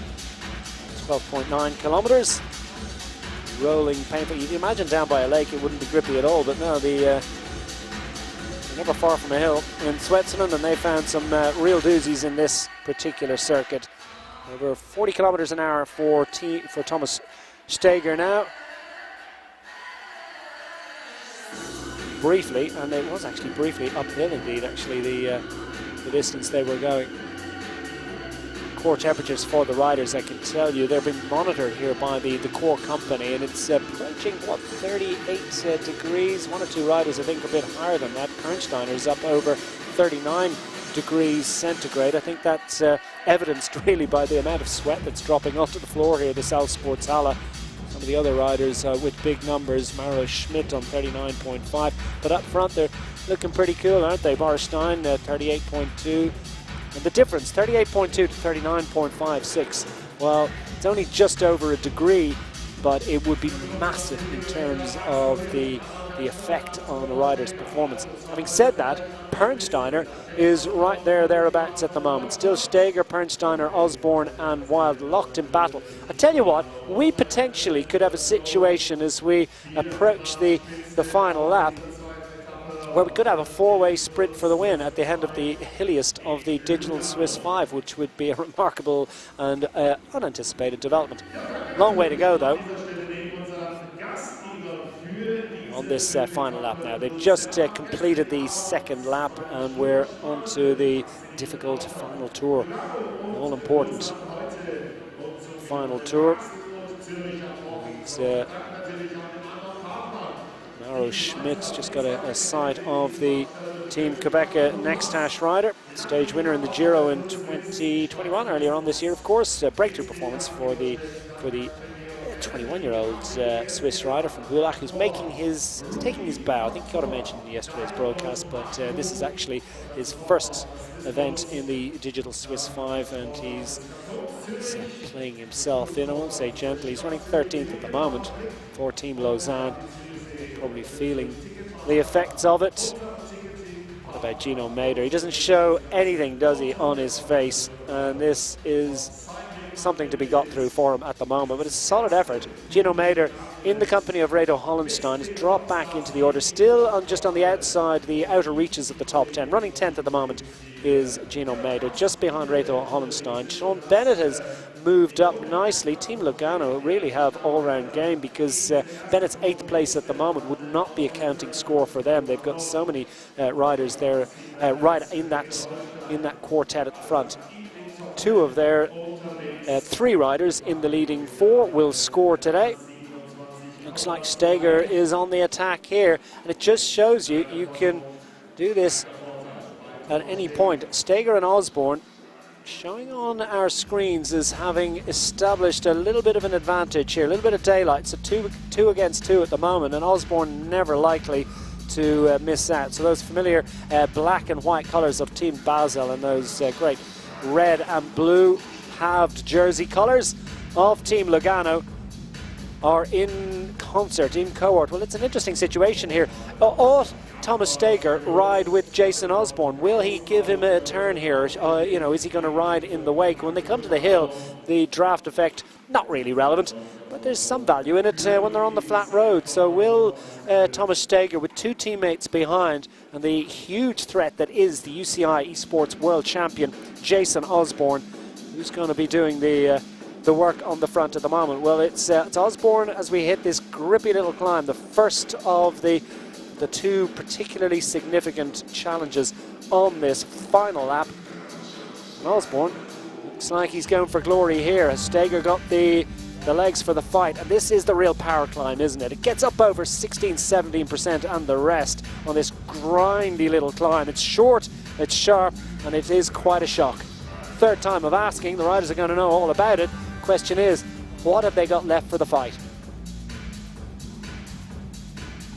12.9 kilometers, rolling painful. You'd imagine down by a lake it wouldn't be grippy at all, but no, they're never far from a hill in Switzerland, and they found some real doozies in this particular circuit. Over 40 kilometers an hour for Thomas Steger now. Briefly, and it was actually briefly uphill indeed, actually, the distance they were going. Core temperatures for the riders, I can tell you, they're being monitored here by the core company, and it's approaching, what, 38 degrees. 1 or 2 riders, I think, a bit higher than that. Pernsteiner's up over 39 degrees centigrade. I think that's evidenced really by the amount of sweat that's dropping onto the floor here, the Salzsporthalle. Some of the other riders with big numbers, Maro Schmidt on 39.5, but up front they're looking pretty cool, aren't they? Boris Stein 38.2, and the difference 38.2 to 39.56. Well, it's only just over a degree, but it would be massive in terms of the effect on a rider's performance. Having said that, Pernsteiner is right there, thereabouts at the moment. Still Steger, Pernsteiner, Osborne and Wild locked in battle. I tell you what, we potentially could have a situation as we approach the final lap where we could have a four-way sprint for the win at the end of the hilliest of the Digital Swiss 5, which would be a remarkable and unanticipated development. Long way to go though on this final lap now. They've just completed the second lap and we're on to the difficult final tour. An all-important final tour. And, Maro Schmidt just got a sight of the Team Quebec Next Hash rider, stage winner in the Giro in 2021, earlier on this year, of course. A breakthrough performance for the 21-year-old Swiss rider from Bulach, who's taking his bow. I think he got a mention in yesterday's broadcast, but this is actually his first event in the Digital Swiss 5, and he's playing himself in. I won't say gently. He's running 13th at the moment for Team Lausanne. Probably feeling the effects of it. What about Gino Mader? He doesn't show anything, does he, on his face, and this is something to be got through for him at the moment, but it's a solid effort. Gino Mader, in the company of Reto Hollenstein, has dropped back into the order, still just on the outside, the outer reaches of the top 10. Running 10th at the moment is Gino Mader, just behind Reto Hollenstein. Sean Bennett has moved up nicely. Team Lugano really have all-round game, because Bennett's 8th place at the moment would not be a counting score for them. They've got so many riders there right in that quartet at the front. Two of their three riders in the leading four will score today. Looks like Steger is on the attack here, and it just shows you can do this at any point. Steger and Osborne showing on our screens as having established a little bit of an advantage here, a little bit of daylight. So two against two at the moment, and Osborne never likely to miss out. So those familiar black and white colours of Team Basel and those great red and blue halved jersey colours of Team Lugano are in concert, in cohort. Well, it's an interesting situation here. Ought Thomas Steger ride with Jason Osborne? Will he give him a turn here? Is he going to ride in the wake? When they come to the hill, the draft effect, not really relevant, but there's some value in it when they're on the flat road. So will Thomas Steger, with two teammates behind, and the huge threat that is the UCI Esports World Champion Jason Osborne, who's going to be doing the work on the front at the moment? Well, it's Osborne as we hit this grippy little climb, the first of the two particularly significant challenges on this final lap. And Osborne looks like he's going for glory here. Has Steger got the legs for the fight? And this is the real power climb, isn't it? It gets up over 16-17% and the rest on this grindy little climb. It's short, it's sharp, and it is quite a shock. Third time of asking, the riders are going to know all about it. Question is, what have they got left for the fight?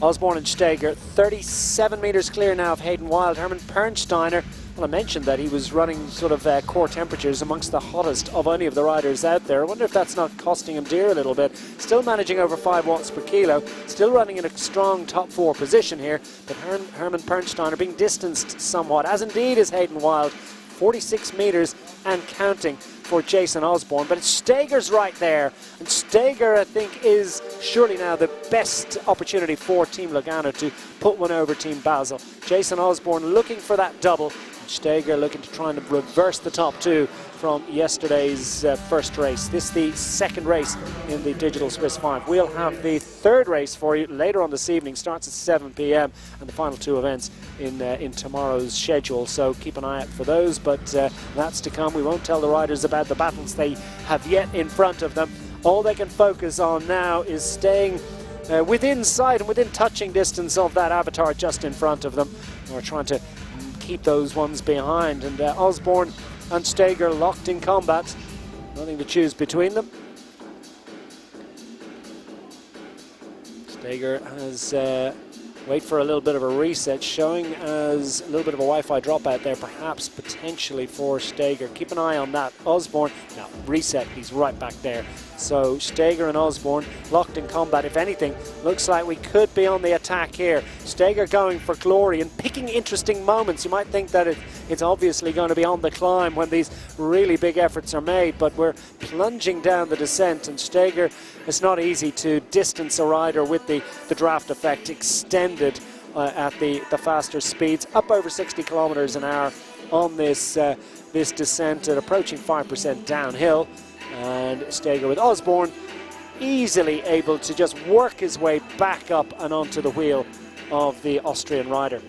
Osborne and Steger, 37 metres clear now of Hayden Wild. Herman Pernsteiner, well, I mentioned that he was running sort of core temperatures amongst the hottest of any of the riders out there. I wonder if that's not costing him dear a little bit. Still managing over 5 watts per kilo, still running in a strong top 4 position here, but Herman Pernsteiner being distanced somewhat, as indeed is Hayden Wild. 46 metres and counting for Jason Osborne, but Steger's right there, and Steger, I think, is surely now the best opportunity for Team Lugano to put one over Team Basel. Jason Osborne looking for that double, and Steger looking to try and reverse the top two from yesterday's first race. This is the second race in the Digital Swiss 5. We'll have the third race for you later on this evening, starts at 7 p.m, and the final two events in tomorrow's schedule, so keep an eye out for those, but that's to come. We won't tell the riders about the battles they have yet in front of them. All they can focus on now is staying within sight and within touching distance of that avatar just in front of them. We're trying to keep those ones behind. And Osborne and Steger locked in combat. Nothing to choose between them. Steger has wait for a little bit of a reset, showing as a little bit of a Wi-Fi dropout there, perhaps potentially for Steger. Keep an eye on that. Osborne, no, reset, he's right back there. So Steger and Osborne locked in combat. If anything, looks like we could be on the attack here. Steger going for glory and picking interesting moments. You might think that it's obviously going to be on the climb when these really big efforts are made, but we're plunging down the descent, and Steger, it's not easy to distance a rider with the draft effect extended at the faster speeds, up over 60 kilometers an hour on this descent at approaching 5% downhill. And Steger with Osborne easily able to just work his way back up and onto the wheel of the Austrian rider.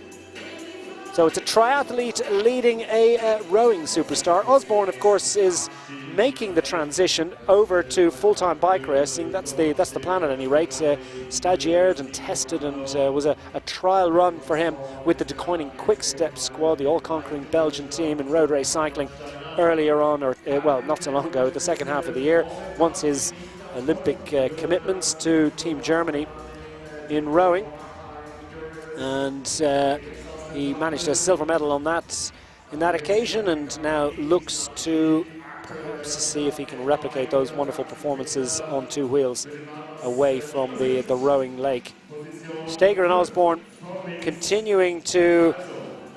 So it's a triathlete leading a rowing superstar. Osborne, of course, is making the transition over to full-time bike racing. That's the plan at any rate. Stagiaired and tested, and was a trial run for him with the De Koning Quick Step squad, the all-conquering Belgian team in road race cycling earlier on, or well, not so long ago, the second half of the year, once his Olympic commitments to Team Germany in rowing. And he managed a silver medal on that in that occasion, and now looks to perhaps see if he can replicate those wonderful performances on two wheels away from the rowing lake. Steger and Osborne continuing to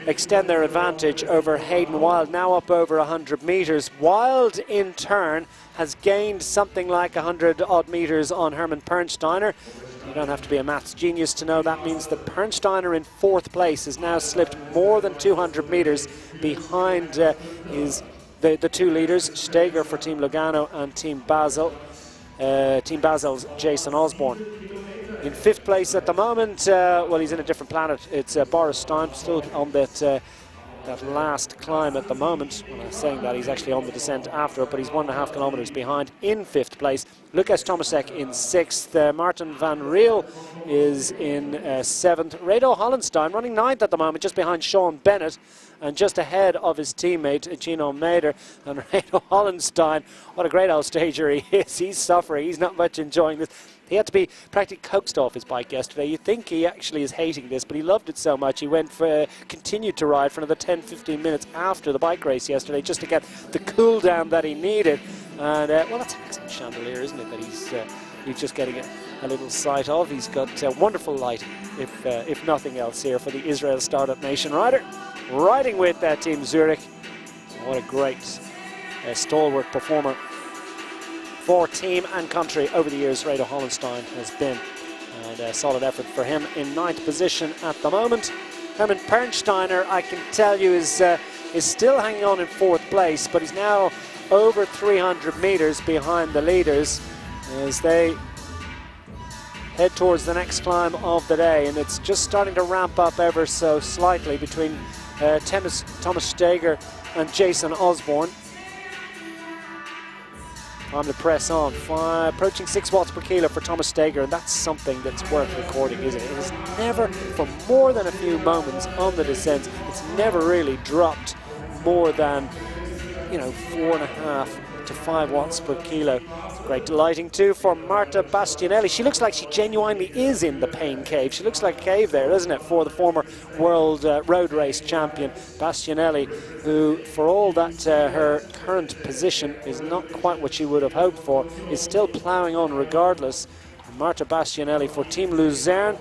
extend their advantage over Hayden Wild, now up over 100 meters. Wild in turn has gained something like 100 odd meters on Hermann Pernsteiner. You don't have to be a maths genius to know that means that Pernsteiner in fourth place has now slipped more than 200 meters behind the two leaders, Steger for Team Lugano and Team Basel's Jason Osborne. In fifth place at the moment, well, he's in a different planet. It's Boris Stein, still on that last climb at the moment. When I'm saying that, he's actually on the descent after it, but he's 1.5 kilometers behind in fifth place. Lukas Tomasek in sixth. Martin van Riel is in seventh. Rado Hollenstein running ninth at the moment, just behind Sean Bennett, and just ahead of his teammate Gino Mader. And Rado Hollenstein, what a great old stager he is. He's suffering. He's not much enjoying this. He had to be practically coaxed off his bike yesterday. You'd think he actually is hating this, but he loved it so much. He continued to ride for another 10-15 minutes after the bike race yesterday, just to get the cool down that he needed. And well, that's an excellent chandelier, isn't it, that he's just getting a little sight of. He's got wonderful lighting, if nothing else, here for the Israel Startup Nation rider, riding with Team Zurich. What a great stalwart performer for team and country over the years Rado Hollenstein has been, and a solid effort for him in ninth position at the moment. Hermann Pernsteiner, I can tell you, is still hanging on in fourth place, but he's now over 300 meters behind the leaders as they head towards the next climb of the day, and it's just starting to ramp up ever so slightly between Thomas Steger and Jason Osborne. Time to press on. Approaching 6 watts per kilo for Thomas Steger, and that's something that's worth recording, isn't it? It has never, for more than a few moments on the descent, it's never really dropped more than, 4.5 to 5 watts per kilo. Great lighting too for Marta Bastianelli. She looks like she genuinely is in the pain cave. She looks like a cave there, doesn't it, for the former world road race champion Bastianelli, who, for all that her current position is not quite what she would have hoped for, is still ploughing on regardless. Marta Bastianelli for Team Luzern,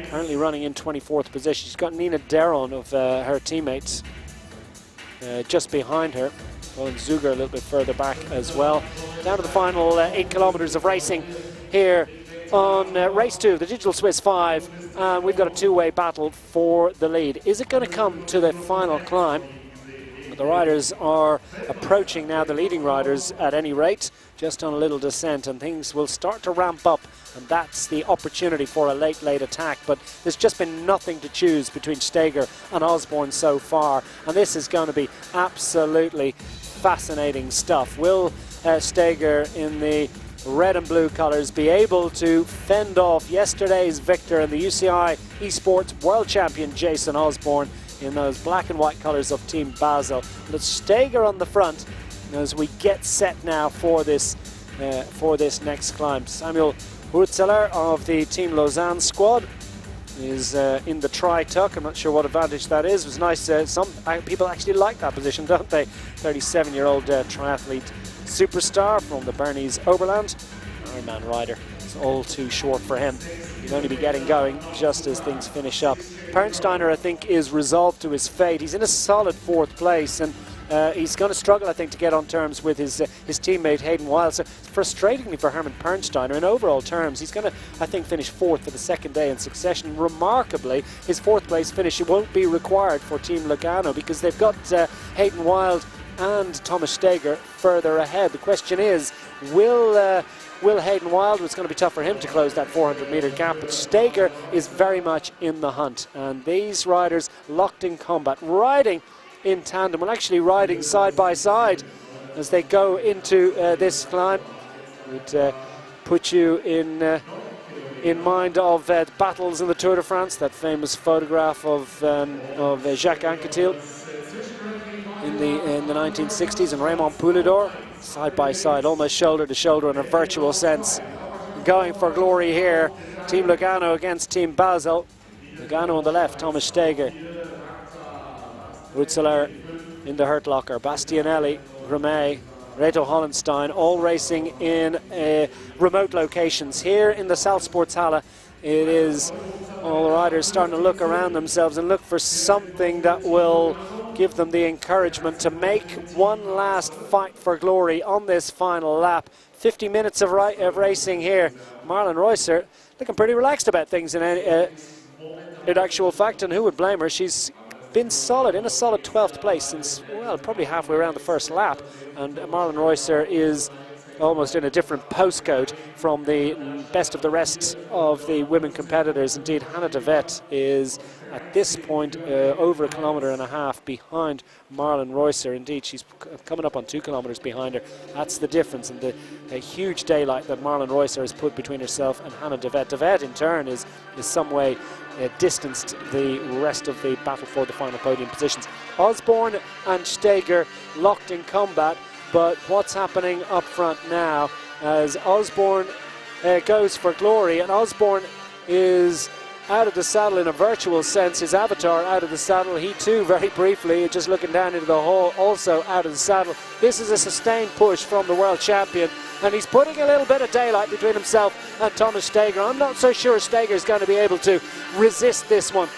currently running in 24th position. She's got Nina Deron of her teammates just behind her. Colin Zuger a little bit further back as well. Down to the final 8 kilometers of racing here on race 2, the Digital Swiss 5. We've got a two-way battle for the lead. Is it going to come to the final climb? The riders are approaching now, the leading riders at any rate, just on a little descent, and things will start to ramp up, and that's the opportunity for a late attack. But there's just been nothing to choose between Steger and Osborne so far, and this is going to be absolutely fascinating stuff. Will Steger in the red and blue colours be able to fend off yesterday's victor and the UCI Esports World Champion Jason Osborne in those black and white colours of Team Basel. And it's Steger on the front as we get set now for this next climb. Samuel Hurzeler of the Team Lausanne squad is in the tri-tuck. I'm not sure what advantage that is. It was nice. Some people actually like that position, don't they? 37-year-old triathlete superstar from the Bernese Oberland. Ironman rider. It's all too short for him. He'll only be getting going just as things finish up. Pernsteiner, I think, is resolved to his fate. He's in a solid 4th place, and he's going to struggle, I think, to get on terms with his teammate Hayden Wilde. So frustratingly for Herman Pernsteiner, in overall terms, he's going to, I think, finish 4th for the 2nd day in succession. Remarkably, his 4th place finish won't be required for Team Lugano because they've got Hayden Wilde and Thomas Steger further ahead. The question is, will Hayden Wilde, it's going to be tough for him to close that 400-metre gap, but Steger is very much in the hunt. And these riders locked in combat, riding in tandem, well, actually riding side by side as they go into this climb. Would put you in mind of battles in the Tour de France, that famous photograph of Jacques Anquetil in the 1960s, and Raymond Poulidor, side by side, almost shoulder to shoulder in a virtual sense, going for glory here. Team Lugano against Team Basel. Lugano on the left, Thomas Steger, Hurzeler in the hurt locker, Bastianelli, Grimet, Reto Hollenstein, all racing in remote locations. Here in the Salzsporthalle, it is all the riders starting to look around themselves and look for something that will give them the encouragement to make one last fight for glory on this final lap. 50 minutes of racing here. Marlon Reusser looking pretty relaxed about things in actual fact, and who would blame her? She's been solid, in a solid 12th place since, well, probably halfway around the first lap, and Marlon Reusser is almost in a different postcode from the best of the rest of the women competitors. Indeed, Hannah de Vet is at this point over 1.5 kilometers behind Marlon Reusser. Indeed, she's coming up on 2 kilometers behind her. That's the difference, and the huge daylight that Marlon Reusser has put between herself and Hannah de Vet. De Vet, in turn, is some way distanced the rest of the battle for the final podium positions. Osborne and Steger locked in combat, but what's happening up front now as Osborne goes for glory, and Osborne is out of the saddle in a virtual sense, his avatar out of the saddle. He too, very briefly, just looking down into the hole, also out of the saddle. This is a sustained push from the world champion, and he's putting a little bit of daylight between himself and Thomas Steger. I'm not so sure Steger is going to be able to resist this one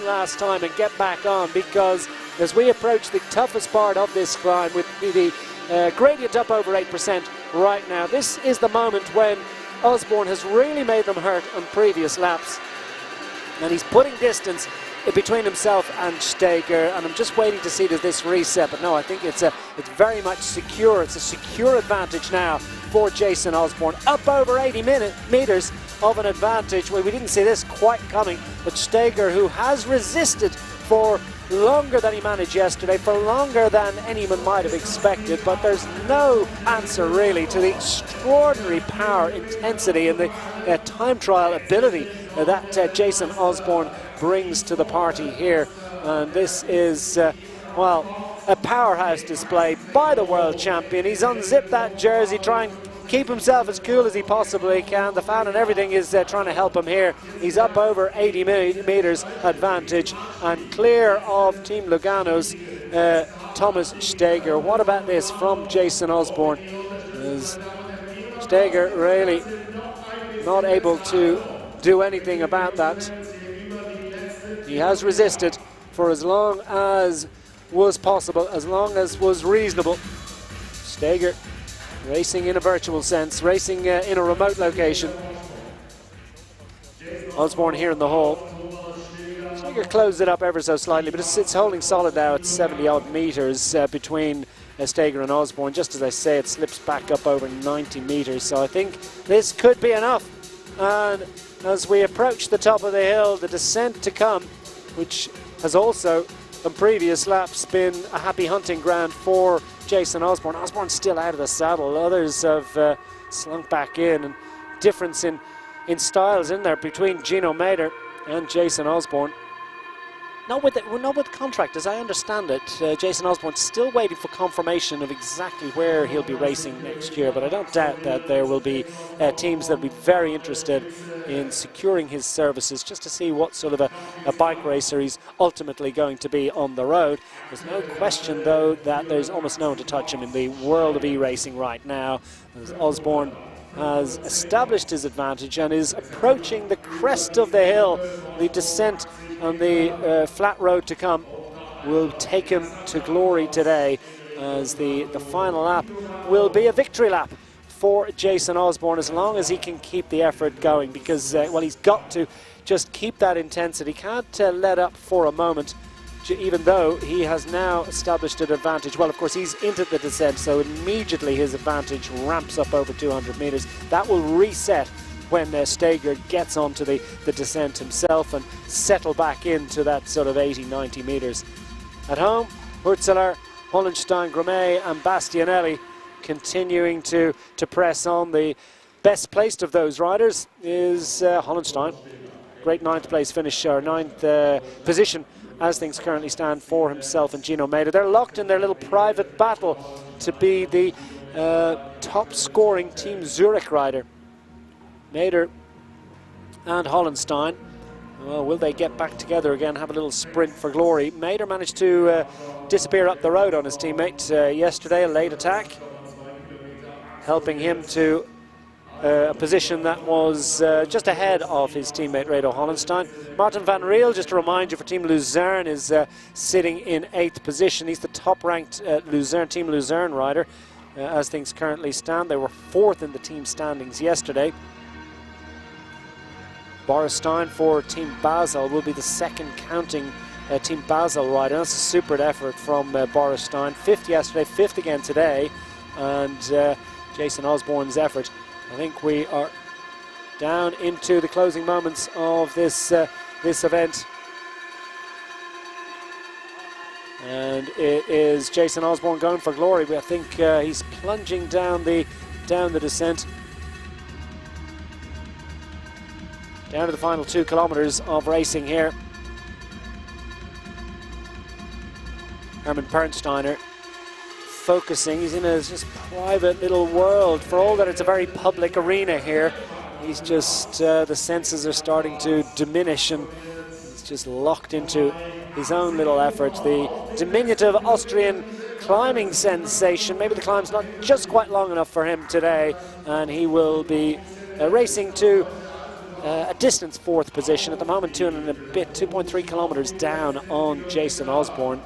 last time and get back on, because as we approach the toughest part of this climb with the gradient up over 8% right now, this is the moment when Osborne has really made them hurt on previous laps, and he's putting distance between himself and Steger, and I'm just waiting to see does this reset. But no, I think it's very much secure. It's a secure advantage now for Jason Osborne, up over 80 meters of an advantage. Well, we didn't see this quite coming, but Steger, who has resisted for longer than he managed yesterday, for longer than anyone might have expected, but there's no answer really to the extraordinary power, intensity, and the time trial ability that Jason Osborne brings to the party here. And this is, well, a powerhouse display by the world champion. He's unzipped that jersey, trying to keep himself as cool as he possibly can. The fan and everything is trying to help him here. He's up over 80 meters advantage and clear of Team Lugano's Thomas Steger. What about this from Jason Osborne? Is Steger really not able to do anything about that? He has resisted for as long as was possible, as long as was reasonable. Steger racing in a virtual sense, racing in a remote location. Osborne here in the hole. Steger closed it up ever so slightly, but it's holding solid now at 70 odd meters between Steger and Osborne. Just as I say, it slips back up over 90 meters, so I think this could be enough. And as we approach the top of the hill, the descent to come, which has also on previous laps been a happy hunting ground for Jason Osborne. Osborne's still out of the saddle. Others have slunk back in, and difference in styles in there between Gino Mader and Jason Osborne. Not with the contract, as I understand it. Jason Osborne's still waiting for confirmation of exactly where he'll be racing next year, but I don't doubt that there will be teams that will be very interested in securing his services just to see what sort of a bike racer he's ultimately going to be on the road. There's no question, though, that there's almost no one to touch him in the world of e-racing right now, as Osborne has established his advantage and is approaching the crest of the hill. The descent on the flat road to come will take him to glory today, as the final lap will be a victory lap for Jason Osborne, as long as he can keep the effort going, because well, he's got to just keep that intensity, can't let up for a moment, even though he has now established an advantage. Well, of course, he's into the descent, so immediately his advantage ramps up over 200 meters. That will reset when Steger gets onto the descent himself and settle back into that sort of 80-90 meters. At home, Hurzeler, Hollenstein, Grimet and Bastianelli continuing to press on. The best placed of those riders is Hollenstein. Great ninth place finish, or ninth position as things currently stand for himself and Gino Mader. They're locked in their little private battle to be the top scoring Team Zurich rider. Mader and Hollenstein. Well, will they get back together again, have a little sprint for glory? Mader managed to disappear up the road on his teammate yesterday, a late attack, helping him to a position that was just ahead of his teammate Redo Hollenstein. Martin van Riel, just to remind you, for Team Luzerne, is sitting in 8th position. He's the top-ranked Team Luzerne rider as things currently stand. They were 4th in the team standings yesterday. Boris Stein for Team Basel will be the second counting Team Basel rider. That's a superb effort from Boris Stein. 5th yesterday, 5th again today, and Jason Osborne's effort. I think we are down into the closing moments of this event, and it is Jason Osborne going for glory. I think he's plunging down the descent, down to the final 2 kilometers of racing here. Hermann Pernsteiner focusing. He's in a just private little world. For all that it's a very public arena here, he's just the senses are starting to diminish, and he's just locked into his own little effort. The diminutive Austrian climbing sensation. Maybe the climb's not just quite long enough for him today, and he will be racing to a distance 4th position at the moment, 2.3 kilometers down on Jason Osborne,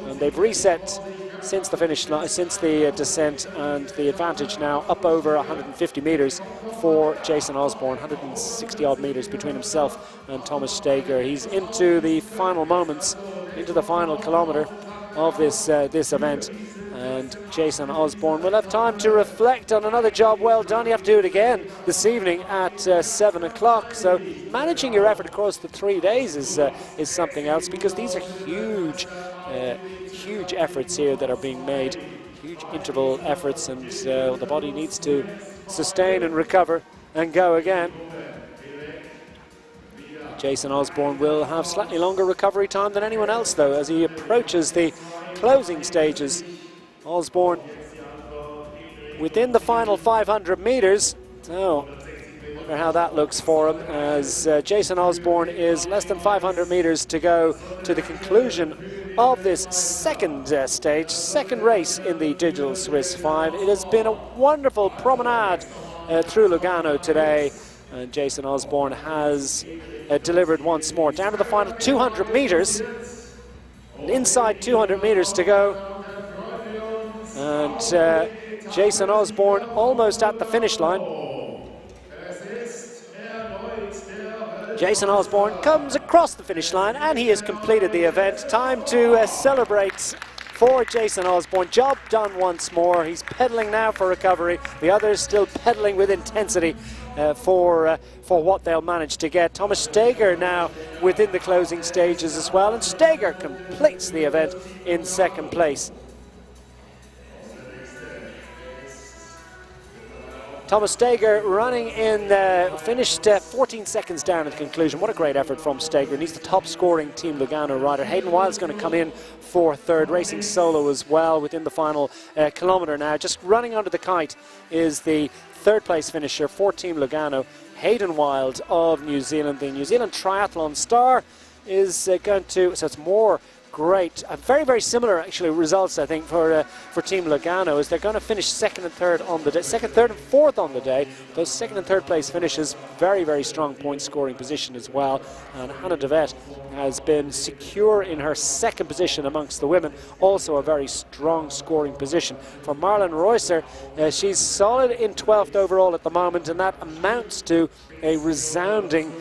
and they've reset since the finish line, since the descent, and the advantage now up over 150 meters for Jason Osborne, 160 odd meters between himself and Thomas Steger. He's into the final moments, into the final kilometer of this event, and Jason Osborne will have time to reflect on another job well done. You have to do it again this evening at 7 o'clock. So managing your effort across the 3 days is something else, because these are huge efforts here that are being made, huge interval efforts, and the body needs to sustain and recover and go again. Jason Osborne will have slightly longer recovery time than anyone else, though, as he approaches the closing stages. Osborne within the final 500 meters. So, I wonder how that looks for him, as Jason Osborne is less than 500 meters to go to the conclusion of this second stage, second race in the Digital Swiss 5. It has been a wonderful promenade through Lugano today, and Jason Osborne has delivered once more. Down to the final 200 meters, inside 200 meters to go, and Jason Osborne almost at the finish line. Jason Osborne comes across the finish line, and he has completed the event. Time to celebrate for Jason Osborne. Job done once more. He's pedaling now for recovery. The others still pedaling with intensity for what they'll manage to get. Thomas Steger now within the closing stages as well, and Steger completes the event in second place. Thomas Steger running in, finished 14 seconds down at the conclusion. What a great effort from Steger. And he's the top scoring Team Lugano rider. Hayden Wild's going to come in for third, racing solo as well within the final kilometre now. Just running under the kite is the third place finisher for Team Lugano, Hayden Wild of New Zealand. The New Zealand triathlon star is going to, so it's more great, very, very similar actually results I think for Team Lugano, as they're going to finish second and third on the day, second, third and fourth on the day. Those second and third place finishes, very, very strong point scoring position as well. And Hannah Devet has been secure in her second position amongst the women, also a very strong scoring position. For Marlon Reusser, she's solid in 12th overall at the moment, and that amounts to a resounding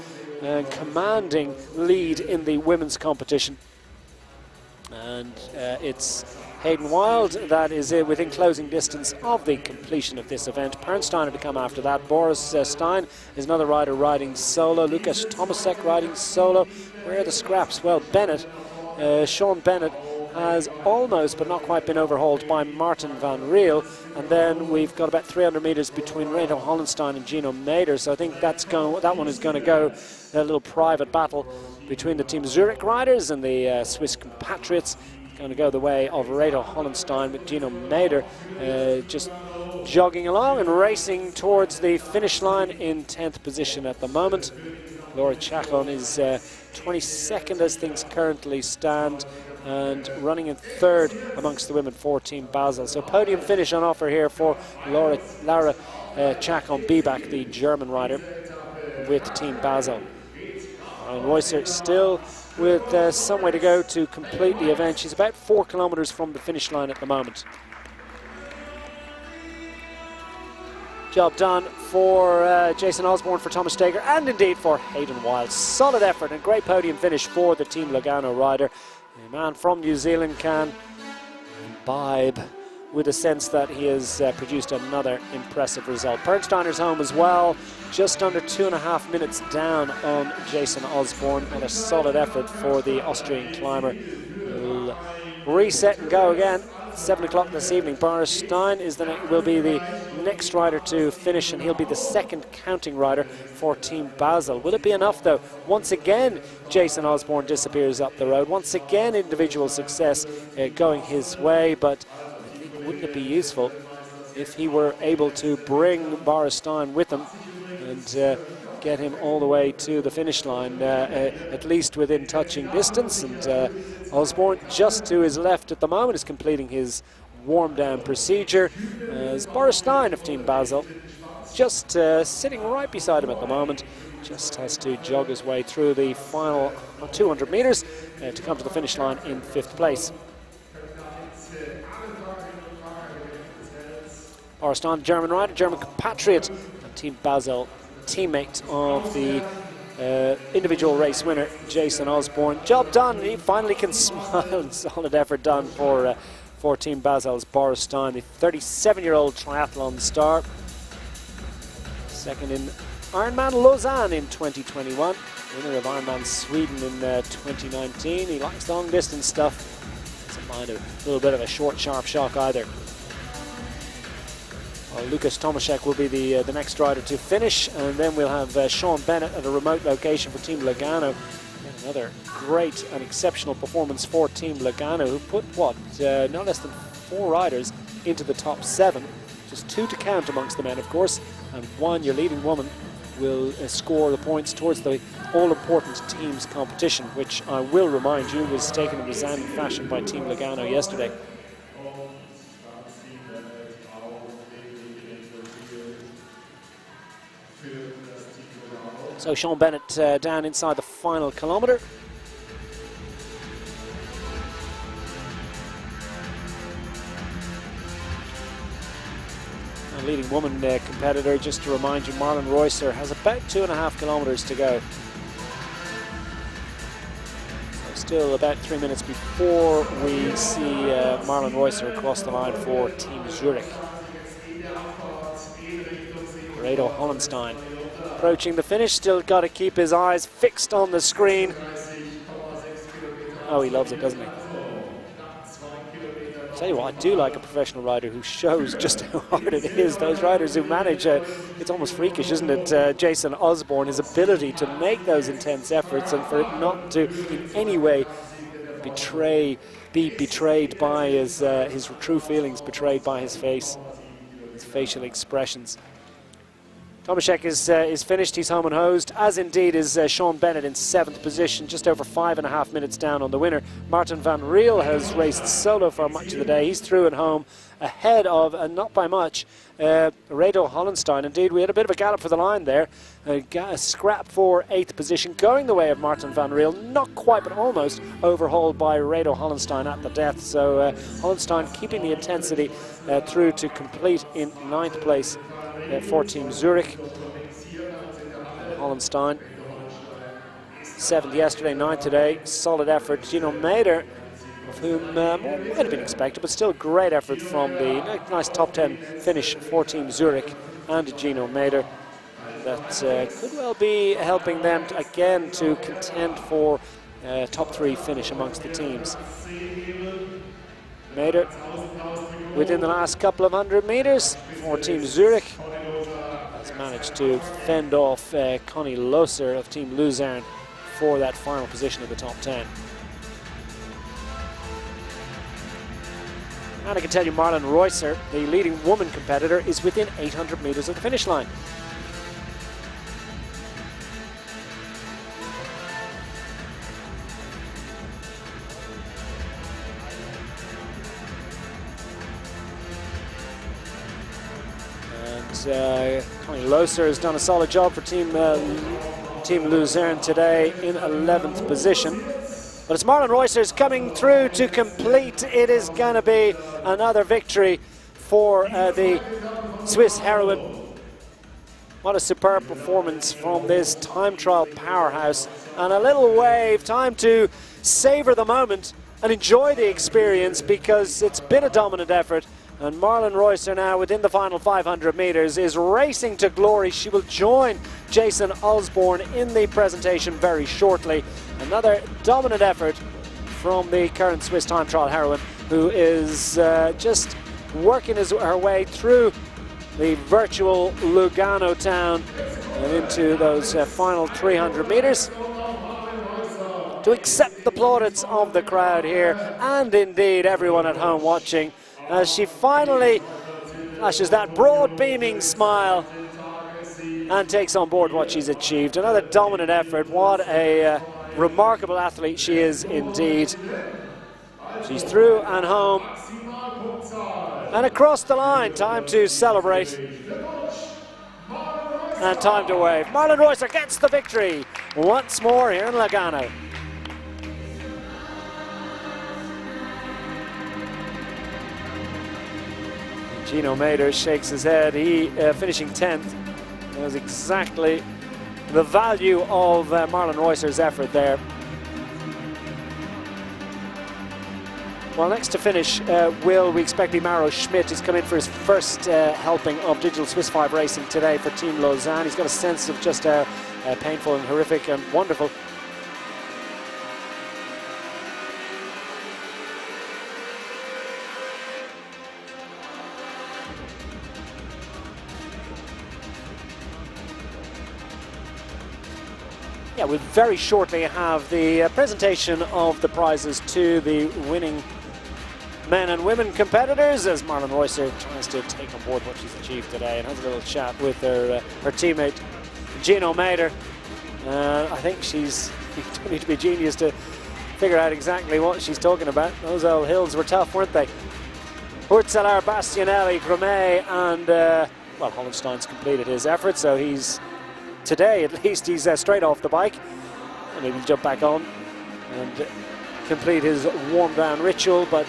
and commanding lead in the women's competition. And it's Hayden Wild that is within closing distance of the completion of this event. Pernsteiner to come after that. Boris Stein is another rider riding solo. Lucas Tomasek riding solo. Where are the scraps? Well, Bennett, Sean Bennett has almost but not quite been overhauled by Martin van Riel. And then we've got about 300 metres between Reto Hollenstein and Gino Mader. So I think that one is going to go a little private battle between the Team Zurich riders and the Swiss compatriots. Going to go the way of Reto Hollenstein, with Gino Mader just jogging along and racing towards the finish line in 10th position at the moment. Laura Chacon is 22nd as things currently stand, and running in third amongst the women for Team Basel. So podium finish on offer here for Laura Chacon Bieback, the German rider with Team Basel. And Reusser still with some way to go to complete the event. She's about 4 kilometres from the finish line at the moment. Job done for Jason Osborne, for Thomas Steger, and indeed for Hayden Wild. Solid effort and great podium finish for the Team Lugano rider. A man from New Zealand can imbibe with a sense that he has produced another impressive result. Pernsteiner's home as well, just under 2.5 minutes down on Jason Osborne. And a solid effort for the Austrian climber. We'll reset and go again. 7 o'clock this evening. Boris Stein will be the next rider to finish, and he'll be the second counting rider for Team Basel. Will it be enough though? Once again, Jason Osborne disappears up the road. Once again, individual success going his way, but I think, wouldn't it be useful if he were able to bring Boris Stein with him and get him all the way to the finish line, at least within touching distance. And Osborne, just to his left at the moment, is completing his warm-down procedure, as Boris Stein of Team Basel, just sitting right beside him at the moment, just has to jog his way through the final 200 metres to come to the finish line in 5th place. Boris Stein, German rider, German compatriot, and Team Basel teammate of the individual race winner, Jason Osborne. Job done. He finally can smile, and solid effort done for Team Basel's Boris Stein, the 37-year-old triathlon star. Second in Ironman Lausanne in 2021. Winner of Ironman Sweden in 2019. He likes long distance stuff. Doesn't mind a little bit of a short, sharp shock either. Lucas Tomaszek will be the next rider to finish, and then we'll have Sean Bennett at a remote location for Team Lugano. And another great and exceptional performance for Team Lugano, who put, no less than 4 riders into the top 7. Just 2 to count amongst the men, of course, and 1, your leading woman, will score the points towards the all-important teams competition, which I will remind you was taken in resounding fashion by Team Lugano yesterday. So Sean Bennett down inside the final kilometre. And leading woman competitor, just to remind you, Marlon Reusser, has about 2.5 kilometres to go. So still about 3 minutes before we see Marlon Reusser across the line for Team Zurich. Reto Hollenstein approaching the finish, still got to keep his eyes fixed on the screen. Oh, he loves it, doesn't he? Tell you what, I do like a professional rider who shows just how hard it is. Those riders who manage, it's almost freakish, isn't it? Jason Osborne, his ability to make those intense efforts and for it not to in any way be betrayed by his true feelings, betrayed by his face, his facial expressions. Tomaszek is finished, he's home and hosed, as indeed is Sean Bennett in 7th position, just over 5.5 minutes down on the winner. Martin van Riel has raced solo for much of the day. He's through and home ahead of, not by much, Redo Hollenstein. Indeed, we had a bit of a gallop for the line there. A scrap for 8th position, going the way of Martin van Riel, not quite but almost overhauled by Redo Hollenstein at the death. So Hollenstein keeping the intensity through to complete in 9th place for Team Zurich. Hollenstein 7th yesterday, 9th today. Solid effort. Gino Mader, of whom might have been expected, but still great effort from the nice top 10 finish for Team Zurich and Gino Mader. That could well be helping them again to contend for top 3 finish amongst the teams. Mader within the last couple of 100 meters for Team Zurich has managed to fend off Connie Loser of Team Luzern for that final position in the top 10. And I can tell you Marlon Reusser, the leading woman competitor, is within 800 meters of the finish line. Connie Loser has done a solid job for Team Luzern today in 11th position. But it's Marlon Reusser's coming through to complete. It is going to be another victory for the Swiss heroine. What a superb performance from this time trial powerhouse. And a little wave, time to savor the moment and enjoy the experience, because it's been a dominant effort. And Marlon Reusser now within the final 500 meters is racing to glory. She will join Jason Osborne in the presentation very shortly. Another dominant effort from the current Swiss time trial heroine, who is just working her way through the virtual Lugano town and into those final 300 meters to accept the plaudits of the crowd here and indeed everyone at home watching, as she finally flashes that broad beaming smile and takes on board what she's achieved. Another dominant effort. What a remarkable athlete she is indeed. She's through and home and across the line. Time to celebrate and time to wave. Marlon Reusser gets the victory once more here in Lugano. Gino Mader shakes his head. He finishing 10th. That was exactly the value of Marlon Reusser's effort there. Well, next to finish we expect be Maro Schmidt. He's come in for his first helping of Digital Swiss 5 racing today for Team Lausanne. He's got a sense of just how painful and horrific and wonderful we'll very shortly have the presentation of the prizes to the winning men and women competitors, as Marlon Reusser tries to take on board what she's achieved today and has a little chat with her teammate Gino Mader. I think you don't need to be a genius to figure out exactly what she's talking about. Those old hills were tough, weren't they? Hurtzelar, Bastianelli, Grummet, and well, Hollenstein's completed his effort, so today at least he's straight off the bike, and maybe jump back on and complete his warm down ritual. But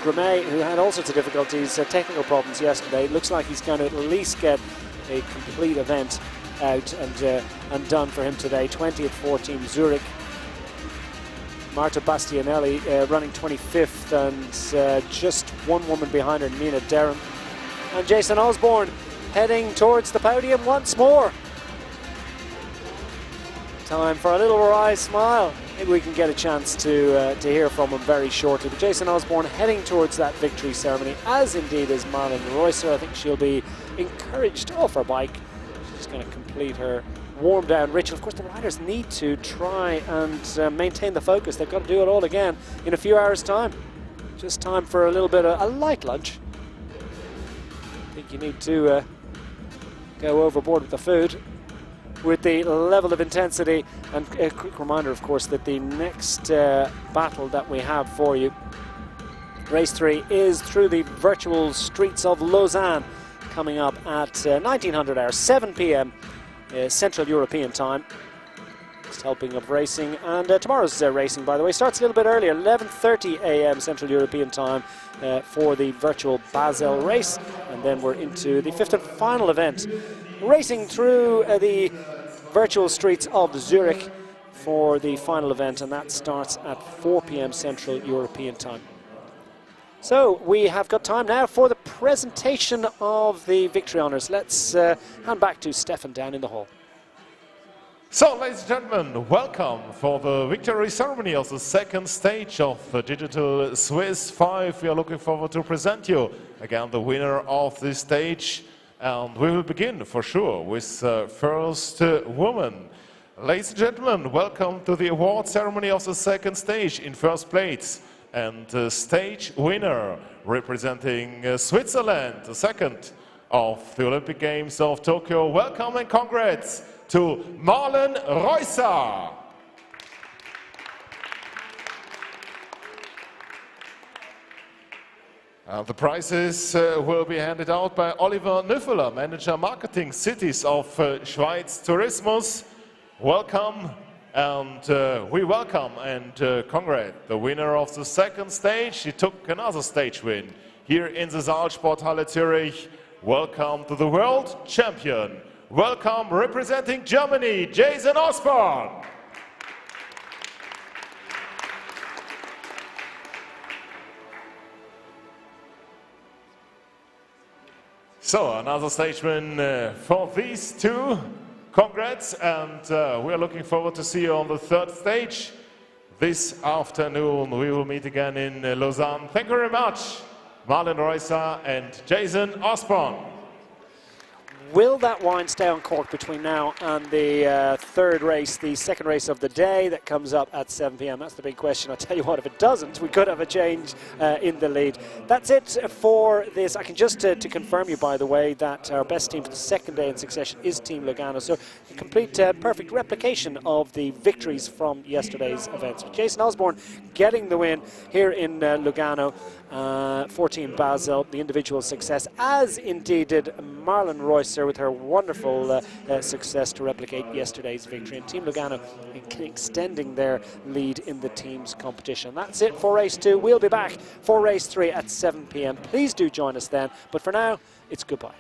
Grummet, who had all sorts of difficulties, technical problems yesterday, looks like he's going to at least get a complete event out and done for him today. 20th for Team Zurich. Marta Bastianelli running 25th and just one woman behind her, Nina Derham. And Jason Osborne heading towards the podium once more. Time for a little wry smile. Maybe we can get a chance to hear from him very shortly. But Jason Osborne heading towards that victory ceremony, as indeed is Marlon Reusser. I think she'll be encouraged off her bike. She's going to complete her warm down ritual. Of course, the riders need to try and maintain the focus. They've got to do it all again in a few hours' time. Just time for a little bit of a light lunch. I think you need to go overboard with the food, with the level of intensity. And a quick reminder, of course, that the next battle that we have for you, race 3, is through the virtual streets of Lausanne, coming up at 1900 hours, 7 p.m. Central European time. Just helping of racing. And tomorrow's racing, by the way, starts a little bit earlier, 11:30 a.m. Central European time for the virtual Basel race. And then we're into the 5th and final event, racing through the virtual streets of Zurich for the final event, and that starts at 4 p.m. Central European time. So we have got time now for the presentation of the victory honours. Let's hand back to Stefan down in the hall. So, ladies and gentlemen, welcome for the victory ceremony of the second stage of the Digital Swiss 5. We are looking forward to present you again the winner of this stage. And we will begin for sure with first woman. Ladies and gentlemen, welcome to the award ceremony of the second stage. In first place and stage winner representing Switzerland, the second of the Olympic Games of Tokyo. Welcome and congrats to Marlon Reusser. The prizes will be handed out by Oliver Nüffeler, Manager Marketing Cities of Schweiz Tourismus. Welcome, and we welcome and congratulate the winner of the second stage. He took another stage win here in the Saalsporthalle Zurich. Welcome to the world champion. Welcome representing Germany, Jason Osborne. So, another stage win for these two. Congrats, and we are looking forward to see you on the third stage this afternoon. We will meet again in Lausanne. Thank you very much, Marlon Reusser and Jason Osborne. Will that wine stay on cork between now and the third race, the second race of the day that comes up at 7 p.m? That's the big question. I'll tell you what, if it doesn't, we could have a change in the lead. That's it for this. I can just to confirm you, by the way, that our best team for the second day in succession is Team Lugano. So a complete perfect replication of the victories from yesterday's events. But Jason Osborne getting the win here in Lugano for Team Basel, the individual success, as indeed did Marlon Reusser with her wonderful success to replicate yesterday's victory. And Team Lugano extending their lead in the team's competition. That's it for race 2. We'll be back for race 3 at 7 p.m. Please do join us then. But for now, it's goodbye.